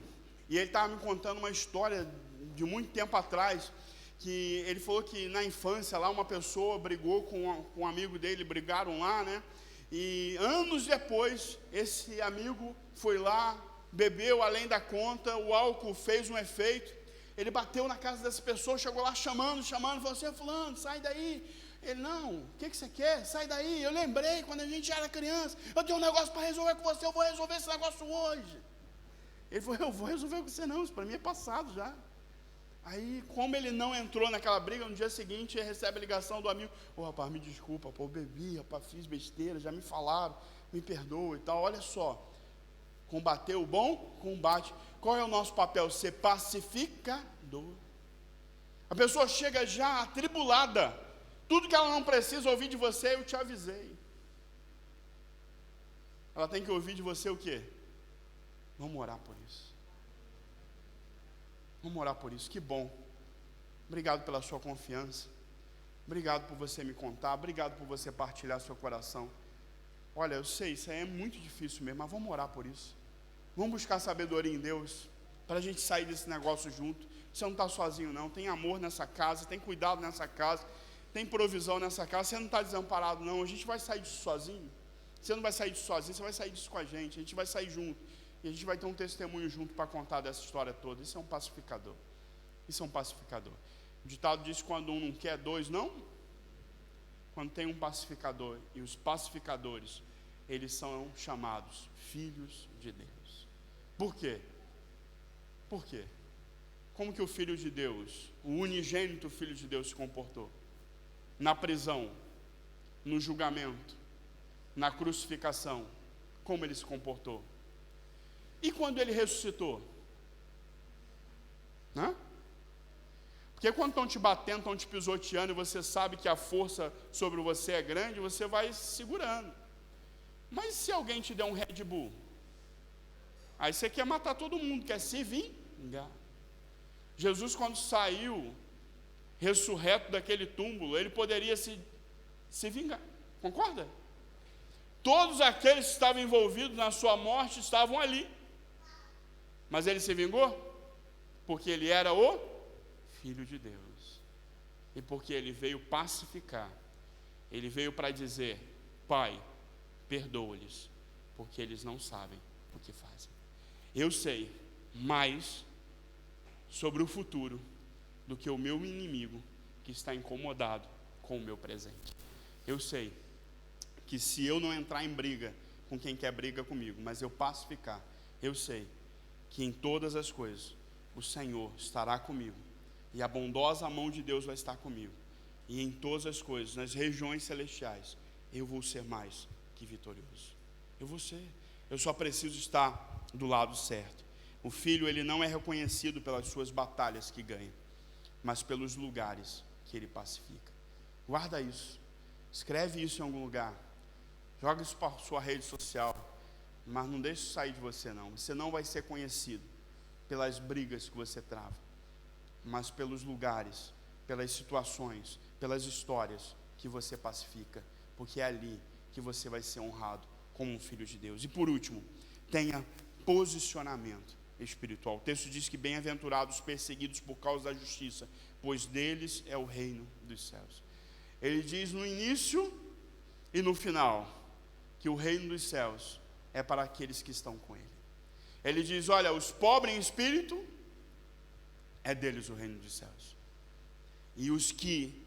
e ele estava me contando uma história de muito tempo atrás, que ele falou que na infância lá uma pessoa brigou com um amigo dele, brigaram lá, né? E anos depois, esse amigo foi lá, bebeu além da conta, o álcool fez um efeito, ele bateu na casa dessa pessoa, chegou lá chamando, falou assim: fulano, sai daí. Ele: não, o que você quer? Sai daí. Eu lembrei quando a gente era criança, eu tenho um negócio para resolver com você, eu vou resolver esse negócio hoje. Ele falou: eu vou resolver com você não, isso para mim é passado já. Aí, como ele não entrou naquela briga, no dia seguinte ele recebe a ligação do amigo: ô rapaz, me desculpa, pô, eu bebi, rapaz, fiz besteira, já me falaram, me perdoa e tal. Olha só, combater o bom combate. Qual é o nosso papel? Ser pacificador. A pessoa chega já atribulada, Tudo que ela não precisa ouvir de você, eu te avisei. Ela tem que ouvir de você o quê? Vamos orar por isso. Vamos orar por isso, que bom. Obrigado pela sua confiança. Obrigado por você me contar. Obrigado por você partilhar seu coração. Olha, eu sei, isso aí é muito difícil mesmo, mas vamos orar por isso. Vamos buscar sabedoria em Deus, para a gente sair desse negócio junto. Você não está sozinho não, tem amor nessa casa, tem cuidado nessa casa, tem provisão nessa casa, você não está desamparado não, a gente vai sair disso sozinho. Você não vai sair disso sozinho, você vai sair disso com a gente vai sair junto. E a gente vai ter um testemunho junto para contar dessa história toda. Isso é um pacificador. Isso é um pacificador. O ditado diz: quando um não quer, dois não. Quando tem um pacificador, e os pacificadores, eles são chamados filhos de Deus. Por quê? Por quê? Como que o Filho de Deus, o unigênito Filho de Deus se comportou? Na prisão, no julgamento, na crucificação, como ele se comportou? E quando ele ressuscitou? Né? Porque quando estão te batendo, estão te pisoteando, e você sabe que a força sobre você é grande, você vai segurando. Mas se alguém te der um Red Bull, aí você quer matar todo mundo, quer se vingar. Jesus, quando saiu ressurreto daquele túmulo, ele poderia se vingar, concorda? Todos aqueles que estavam envolvidos na sua morte estavam ali, mas ele se vingou? Porque ele era o Filho de Deus, e porque ele veio pacificar, ele veio para dizer: Pai, perdoa-lhes, porque eles não sabem o que fazem. Eu sei mais sobre o futuro do que o meu inimigo que está incomodado com o meu presente. Eu sei que se eu não entrar em briga com quem quer briga comigo, mas eu pacificar, eu sei que em todas as coisas o Senhor estará comigo, e a bondosa mão de Deus vai estar comigo, e em todas as coisas, nas regiões celestiais, eu vou ser mais que vitorioso. Eu vou ser. Eu só preciso estar do lado certo. O filho, ele não é reconhecido pelas suas batalhas que ganha, mas pelos lugares que ele pacifica. Guarda isso. Escreve isso em algum lugar. Joga isso para a sua rede social, mas não deixe isso sair de você não. Você não vai ser conhecido pelas brigas que você trava, mas pelos lugares, pelas situações, pelas histórias que você pacifica, porque é ali que você vai ser honrado como um filho de Deus. E por último, tenha posicionamento espiritual. O texto diz que bem-aventurados os perseguidos por causa da justiça, pois deles é o reino dos céus. Ele diz no início e no final que o reino dos céus é para aqueles que estão com ele. Ele diz: olha, os pobres em espírito, é deles o reino dos céus. E os que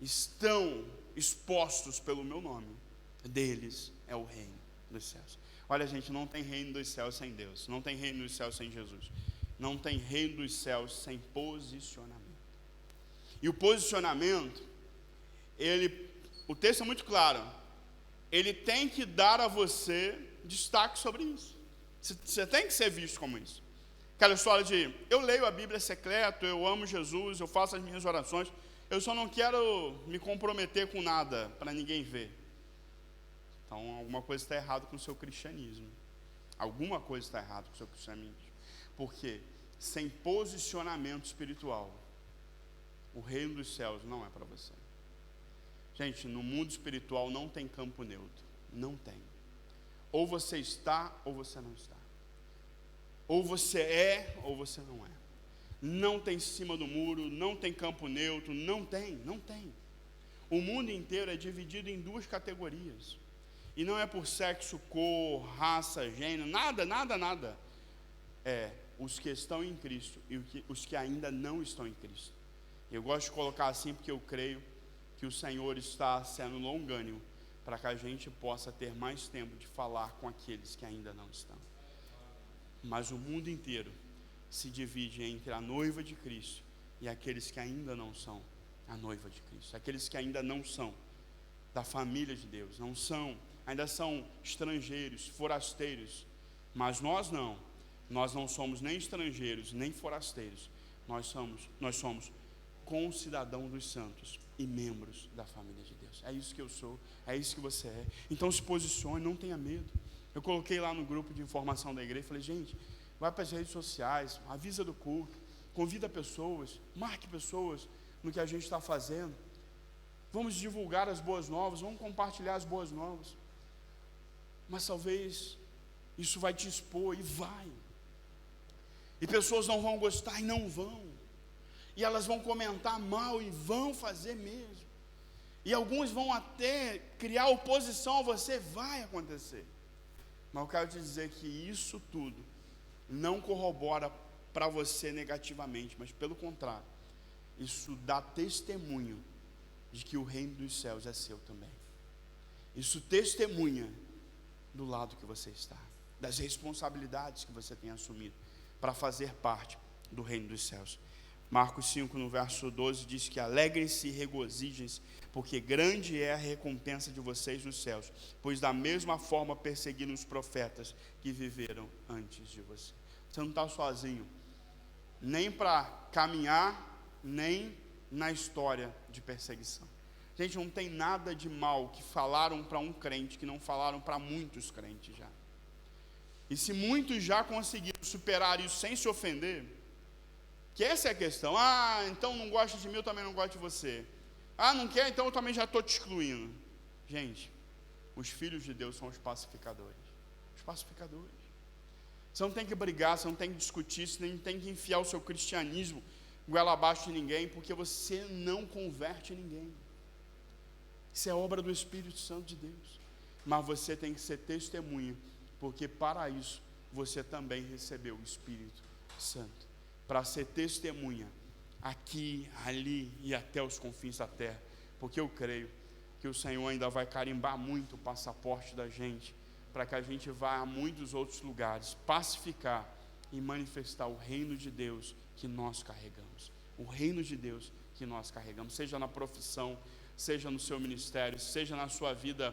estão expostos pelo meu nome, deles é o reino dos céus. Olha, gente, não tem reino dos céus sem Deus, não tem reino dos céus sem Jesus, não tem reino dos céus sem posicionamento. E o posicionamento, o texto é muito claro, ele tem que dar a você destaque sobre isso. Você tem que ser visto como isso. Aquela história de: eu leio a Bíblia secreto, eu amo Jesus, eu faço as minhas orações, eu só não quero me comprometer com nada para ninguém ver. Então alguma coisa está errada com o seu cristianismo. Alguma coisa está errada com o seu cristianismo. Porque sem posicionamento espiritual, o reino dos céus não é para você. Gente, no mundo espiritual não tem campo neutro. Não tem. Ou você está ou você não está. Ou você é ou você não é. Não tem cima do muro, não tem campo neutro, não tem. O mundo inteiro é dividido em duas categorias. E não é por sexo, cor, raça, gênero, nada. É os que estão em Cristo e os que ainda não estão em Cristo. Eu gosto de colocar assim porque eu creio que o Senhor está sendo longânimo para que a gente possa ter mais tempo de falar com aqueles que ainda não estão. Mas o mundo inteiro se divide entre a noiva de Cristo e aqueles que ainda não são a noiva de Cristo, aqueles que ainda não são da família de Deus, ainda são estrangeiros, forasteiros. Mas nós não somos nem estrangeiros nem forasteiros, nós somos concidadão dos santos e membros da família de Deus. É isso que eu sou, é isso que você é. Então se posicione, não tenha medo. Eu coloquei lá no grupo de informação da igreja, falei, gente, vai para as redes sociais, avisa do culto, convida pessoas, marque pessoas no que a gente está fazendo. Vamos divulgar as boas novas, vamos compartilhar as boas novas. Mas talvez isso vai te expor, e vai. E pessoas não vão gostar e não vão. E elas vão comentar mal e vão fazer mesmo. E alguns vão até criar oposição a você, vai acontecer. Mas eu quero te dizer que isso tudo não corrobora para você negativamente, mas pelo contrário, isso dá testemunho de que o reino dos céus é seu também. Isso testemunha do lado que você está, das responsabilidades que você tem assumido para fazer parte do reino dos céus. Marcos 5, no verso 12, diz que alegrem-se e regozijem-se, porque grande é a recompensa de vocês nos céus, pois da mesma forma perseguiram os profetas que viveram antes de você. Você não está sozinho, nem para caminhar, nem na história de perseguição. Gente, não tem nada de mal que falaram para um crente que não falaram para muitos crentes já. E se muitos já conseguiram superar isso sem se ofender, que essa é a questão. Ah, então não gosta de mim, eu também não gosto de você. Ah, não quer, então eu também já estou te excluindo. Gente, os filhos de Deus são os pacificadores. Os pacificadores. Você não tem que brigar, você não tem que discutir, você nem tem que enfiar o seu cristianismo goela abaixo de ninguém, porque você não converte ninguém. Isso é obra do Espírito Santo de Deus. Mas você tem que ser testemunha, porque para isso você também recebeu o Espírito Santo. Para ser testemunha aqui, ali e até os confins da terra. Porque eu creio que o Senhor ainda vai carimbar muito o passaporte da gente, para que a gente vá a muitos outros lugares, pacificar e manifestar o reino de Deus que nós carregamos. O reino de Deus que nós carregamos, seja na profissão, seja no seu ministério, seja na sua vida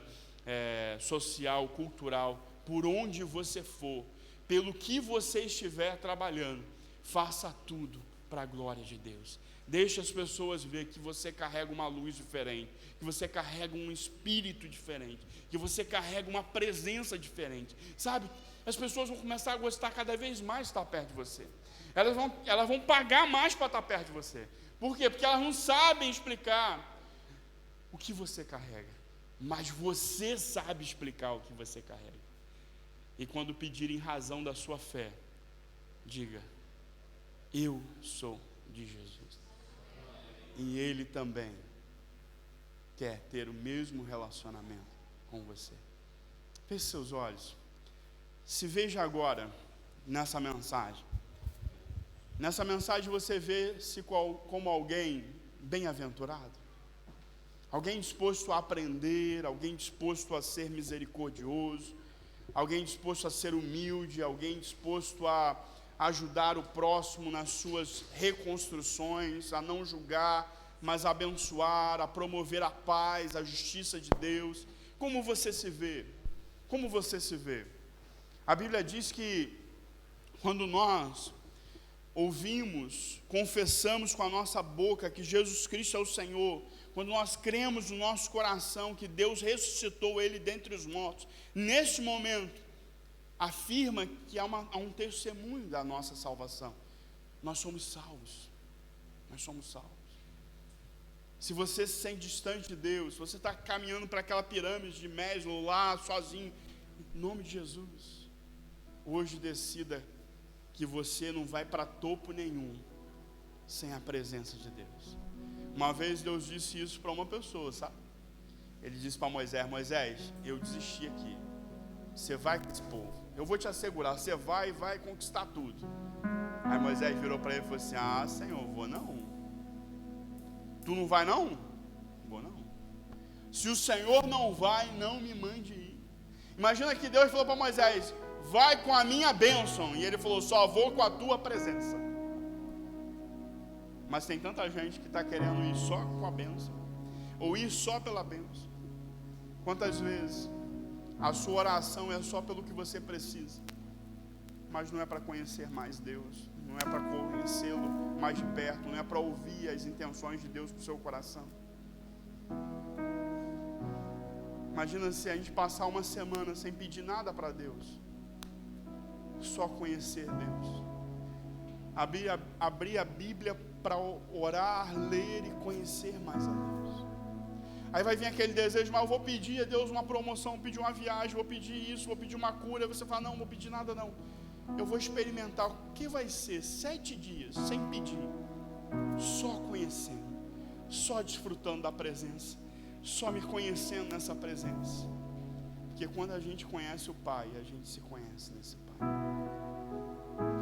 social, cultural, por onde você for, pelo que você estiver trabalhando, faça tudo para a glória de Deus. Deixe as pessoas ver que você carrega uma luz diferente, que você carrega um espírito diferente, que você carrega uma presença diferente. Sabe, as pessoas vão começar a gostar cada vez mais de estar perto de você. Elas vão pagar mais para estar perto de você. Por quê? Porque elas não sabem explicar o que você carrega, mas você sabe explicar o que você carrega. E quando pedirem razão da sua fé, diga: eu sou de Jesus. E Ele também quer ter o mesmo relacionamento com você. Feche seus olhos. Se veja agora nessa mensagem. Nessa mensagem você vê-se como alguém bem-aventurado. Alguém disposto a aprender, alguém disposto a ser misericordioso, alguém disposto a ser humilde, alguém disposto a ajudar o próximo nas suas reconstruções, a não julgar, mas a abençoar, a promover a paz, a justiça de Deus. Como você se vê? Como você se vê? A Bíblia diz que quando nós ouvimos, confessamos com a nossa boca que Jesus Cristo é o Senhor, quando nós cremos no nosso coração que Deus ressuscitou Ele dentre os mortos, neste momento, afirma que há um testemunho da nossa salvação. Nós somos salvos. Nós somos salvos. Se você se sente distante de Deus, se você está caminhando para aquela pirâmide de Maslow lá, sozinho, em nome de Jesus, hoje decida que você não vai para topo nenhum sem a presença de Deus. Uma vez Deus disse isso para uma pessoa, sabe? Ele disse para Moisés: Moisés, eu desisti aqui. Você vai com esse povo, eu vou te assegurar, você vai conquistar tudo. Aí Moisés virou para ele e falou assim: ah, Senhor, vou não. Tu não vai não? Vou não. Se o Senhor não vai, não me mande ir. Imagina que Deus falou para Moisés: vai com a minha bênção. E ele falou: só vou com a tua presença. Mas tem tanta gente que está querendo ir só com a bênção, ou ir só pela bênção. Quantas vezes a sua oração é só pelo que você precisa, mas não é para conhecer mais Deus, não é para conhecê-lo mais de perto, não é para ouvir as intenções de Deus para o seu coração. Imagina se a gente passar uma semana sem pedir nada para Deus, só conhecer Deus, abrir a Bíblia para orar, ler e conhecer mais a Deus. Aí vai vir aquele desejo, mas eu vou pedir a Deus uma promoção, vou pedir uma viagem, vou pedir isso, vou pedir uma cura. Aí você fala, não vou pedir nada não, eu vou experimentar. O que vai ser 7 dias sem pedir, só conhecendo, só desfrutando da presença, só me conhecendo nessa presença. Porque quando a gente conhece o Pai, a gente se conhece nesse Pai.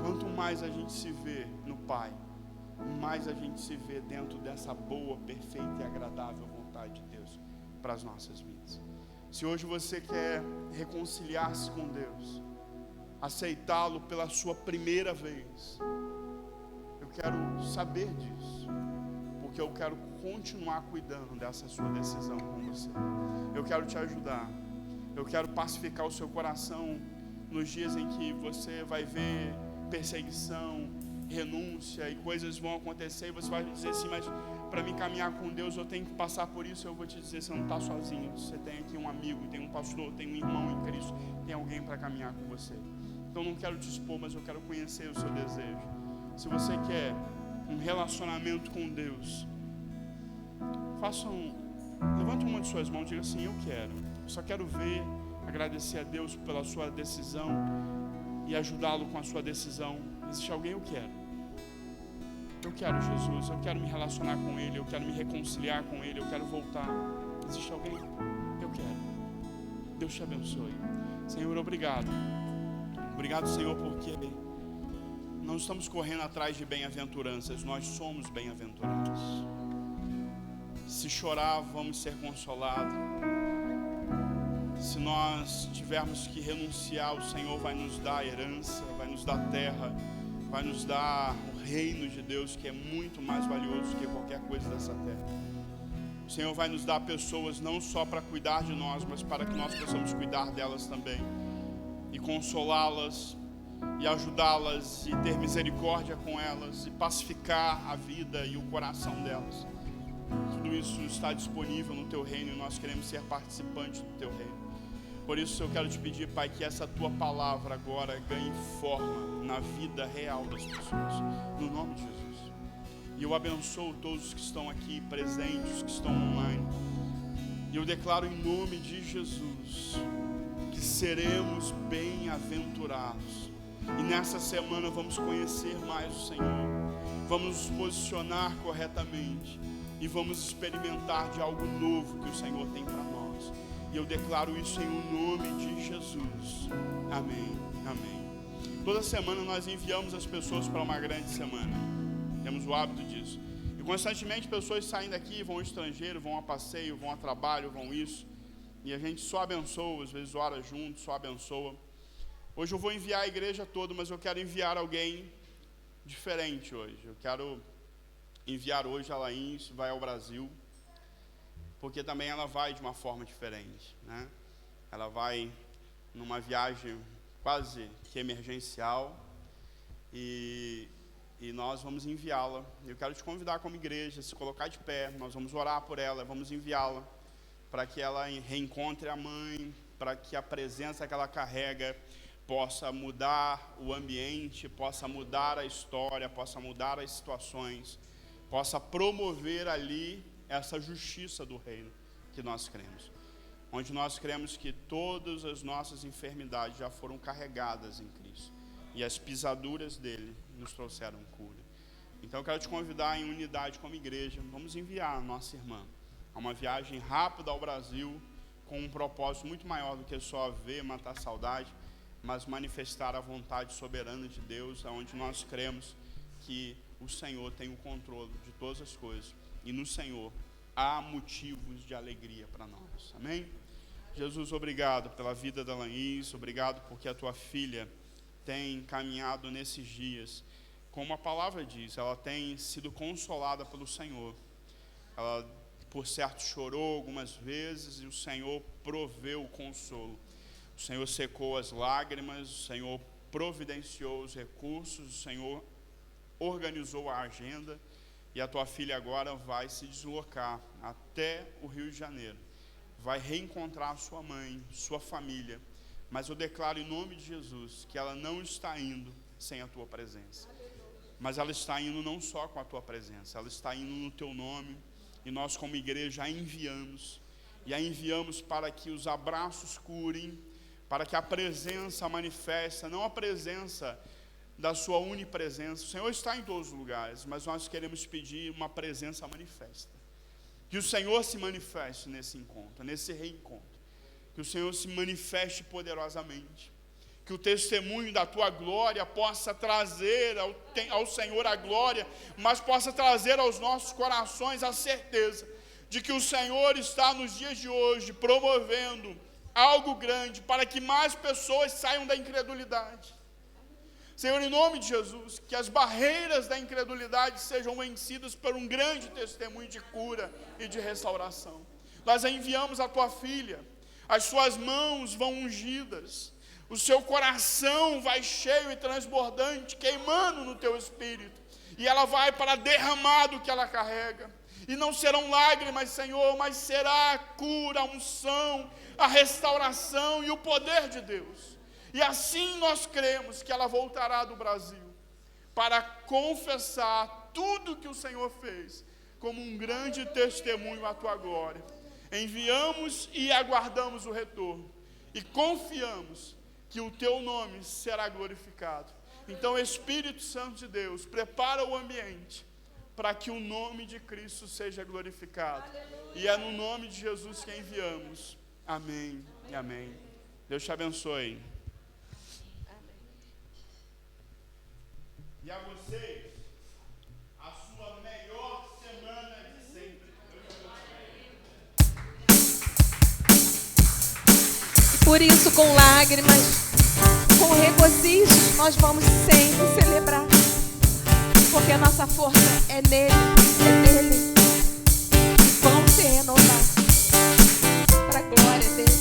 Quanto mais a gente se vê no Pai, mais a gente se vê dentro dessa boa, perfeita e agradável vontade de Deus para as nossas vidas. Se hoje você quer reconciliar-se com Deus, aceitá-lo pela sua primeira vez, eu quero saber disso, porque eu quero continuar cuidando dessa sua decisão com você. Eu quero te ajudar, eu quero pacificar o seu coração nos dias em que você vai ver perseguição, renúncia e coisas vão acontecer, e você vai dizer assim, mas para mim caminhar com Deus eu tenho que passar por isso. Eu vou te dizer, você não está sozinho, você tem aqui um amigo, tem um pastor, tem um irmão em Cristo, tem alguém para caminhar com você. Então não quero te expor, mas eu quero conhecer o seu desejo. Se você quer um relacionamento com Deus, levante uma de suas mãos e diga assim, eu quero. Eu só quero ver, agradecer a Deus pela sua decisão e ajudá-lo com a sua decisão. Existe alguém? Eu quero Jesus, eu quero me relacionar com Ele, eu quero me reconciliar com Ele, eu quero voltar. Existe alguém? Eu quero. Deus te abençoe. Senhor, obrigado. Obrigado, Senhor, porque não estamos correndo atrás de bem-aventuranças, nós somos bem-aventurados. Se chorar, vamos ser consolados. Se nós tivermos que renunciar, o Senhor vai nos dar a herança, vai nos dar terra, vai nos dar o reino de Deus, que é muito mais valioso do que qualquer coisa dessa terra. O Senhor vai nos dar pessoas não só para cuidar de nós, mas para que nós possamos cuidar delas também, e consolá-las, e ajudá-las, e ter misericórdia com elas, e pacificar a vida e o coração delas. Tudo isso está disponível no Teu reino, e nós queremos ser participantes do Teu reino. Por isso eu quero te pedir, Pai, que essa Tua palavra agora ganhe forma na vida real das pessoas, no nome de Jesus. E eu abençoo todos que estão aqui presentes, que estão online, e eu declaro em nome de Jesus que seremos bem-aventurados, e nessa semana vamos conhecer mais o Senhor, vamos nos posicionar corretamente e vamos experimentar de algo novo que o Senhor tem para nós. E eu declaro isso em nome de Jesus. Amém, amém. Toda semana nós enviamos as pessoas para uma grande semana. Temos o hábito disso. E constantemente pessoas saem daqui, vão ao estrangeiro, vão a passeio, vão a trabalho, vão isso. E a gente só abençoa, às vezes ora junto, só abençoa. Hoje eu vou enviar a igreja toda, mas eu quero enviar alguém diferente hoje. Eu quero enviar hoje a Laís, vai ao Brasil, porque também ela vai de uma forma diferente, né? Ela vai numa viagem quase que emergencial e nós vamos enviá-la. Eu quero te convidar como igreja, se colocar de pé, nós vamos orar por ela, vamos enviá-la para que ela reencontre a mãe, para que a presença que ela carrega possa mudar o ambiente, possa mudar a história, possa mudar as situações, possa promover ali essa justiça do reino que nós cremos, onde nós cremos que todas as nossas enfermidades já foram carregadas em Cristo, e as pisaduras dele nos trouxeram cura. Então eu quero te convidar em unidade como igreja, vamos enviar a nossa irmã a uma viagem rápida ao Brasil, com um propósito muito maior do que só ver, matar a saudade, mas manifestar a vontade soberana de Deus, onde nós cremos que o Senhor tem o controle de todas as coisas, e no Senhor há motivos de alegria para nós. Amém? Jesus, obrigado pela vida da Laís, obrigado porque a tua filha tem caminhado nesses dias, como a palavra diz, ela tem sido consolada pelo Senhor. Ela, por certo, chorou algumas vezes e o Senhor proveu o consolo. O Senhor secou as lágrimas, o Senhor providenciou os recursos, o Senhor organizou a agenda, e a tua filha agora vai se deslocar até o Rio de Janeiro. Vai reencontrar sua mãe, sua família. Mas eu declaro em nome de Jesus que ela não está indo sem a tua presença. Mas ela está indo não só com a tua presença, ela está indo no teu nome. E nós como igreja a enviamos. E a enviamos para que os abraços curem, para que a presença manifesta, não a presença da sua onipresença. O Senhor está em todos os lugares, mas nós queremos pedir uma presença manifesta. Que o Senhor se manifeste nesse encontro, nesse reencontro. Que o Senhor se manifeste poderosamente. Que o testemunho da tua glória possa trazer ao Senhor a glória, mas possa trazer aos nossos corações a certeza de que o Senhor está nos dias de hoje promovendo algo grande para que mais pessoas saiam da incredulidade. Senhor, em nome de Jesus, que as barreiras da incredulidade sejam vencidas por um grande testemunho de cura e de restauração. Nós enviamos a tua filha, as suas mãos vão ungidas, o seu coração vai cheio e transbordante, queimando no teu espírito, e ela vai para derramar do que ela carrega. E não serão lágrimas, Senhor, mas será a cura, a unção, a restauração e o poder de Deus. E assim nós cremos que ela voltará do Brasil para confessar tudo que o Senhor fez como um grande testemunho à tua glória. Enviamos e aguardamos o retorno e confiamos que o teu nome será glorificado. Então, Espírito Santo de Deus, prepara o ambiente para que o nome de Cristo seja glorificado. E é no nome de Jesus que enviamos. Amém e amém. Deus te abençoe. E a vocês, a sua melhor semana de sempre. Por isso, com lágrimas, com regozijo, nós vamos sempre celebrar. Porque a nossa força é nele, é nele. Vamos se renovar para a glória dele.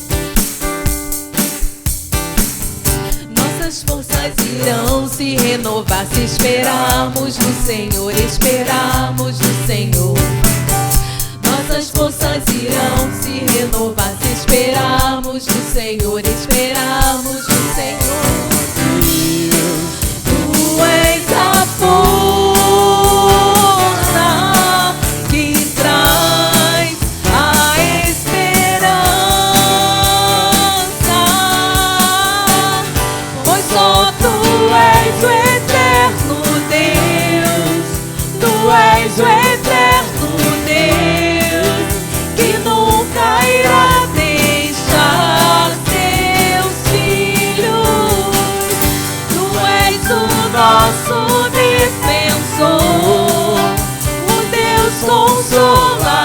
Nossas forças irão se renovar se esperarmos no Senhor, esperarmos no Senhor. Nossas forças irão se renovar se esperarmos no Senhor, esperarmos no Senhor. Tu és a força que traz a esperança, pois só tu és o eterno Deus, tu és o eterno Deus, que nunca irá deixar seus filhos. Tu és o nosso defensor, o Deus consolador,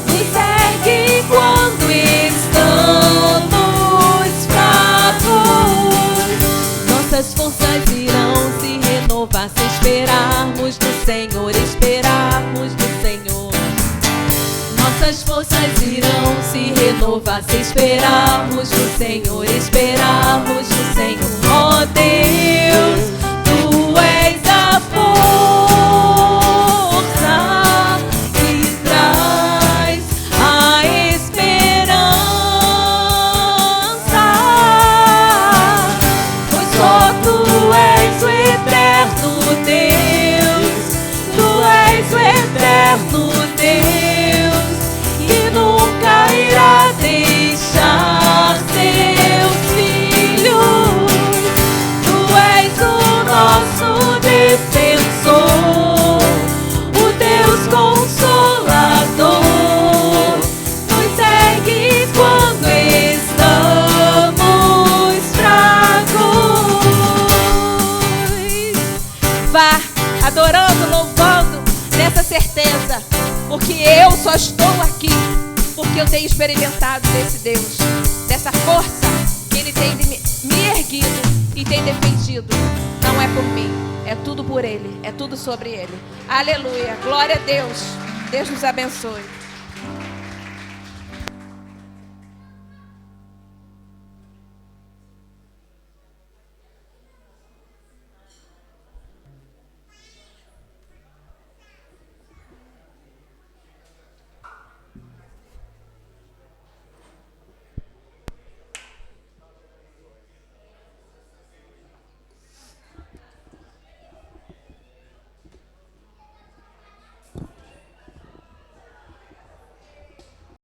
nos segue quando estamos fracos. Nossas forças irão se renovar se esperarmos no Senhor, esperarmos no Senhor. Nossas forças irão se renovar se esperarmos no Senhor, esperarmos no Senhor. Ó Deus, tu és a força que traz a esperança, pois só tu és o eterno Deus, tu és o eterno Deus, que nunca irá deixar seus filhos. Tu és o nosso defensor, o Deus consolador, nos segue quando estamos fracos. Vá adorando, louvando, nessa certeza, porque eu só estou aqui porque eu tenho experimentado desse Deus, dessa força que Ele tem me erguido e tem defendido. Não é por mim, é tudo por Ele, é tudo sobre Ele. Aleluia, glória a Deus. Deus nos abençoe.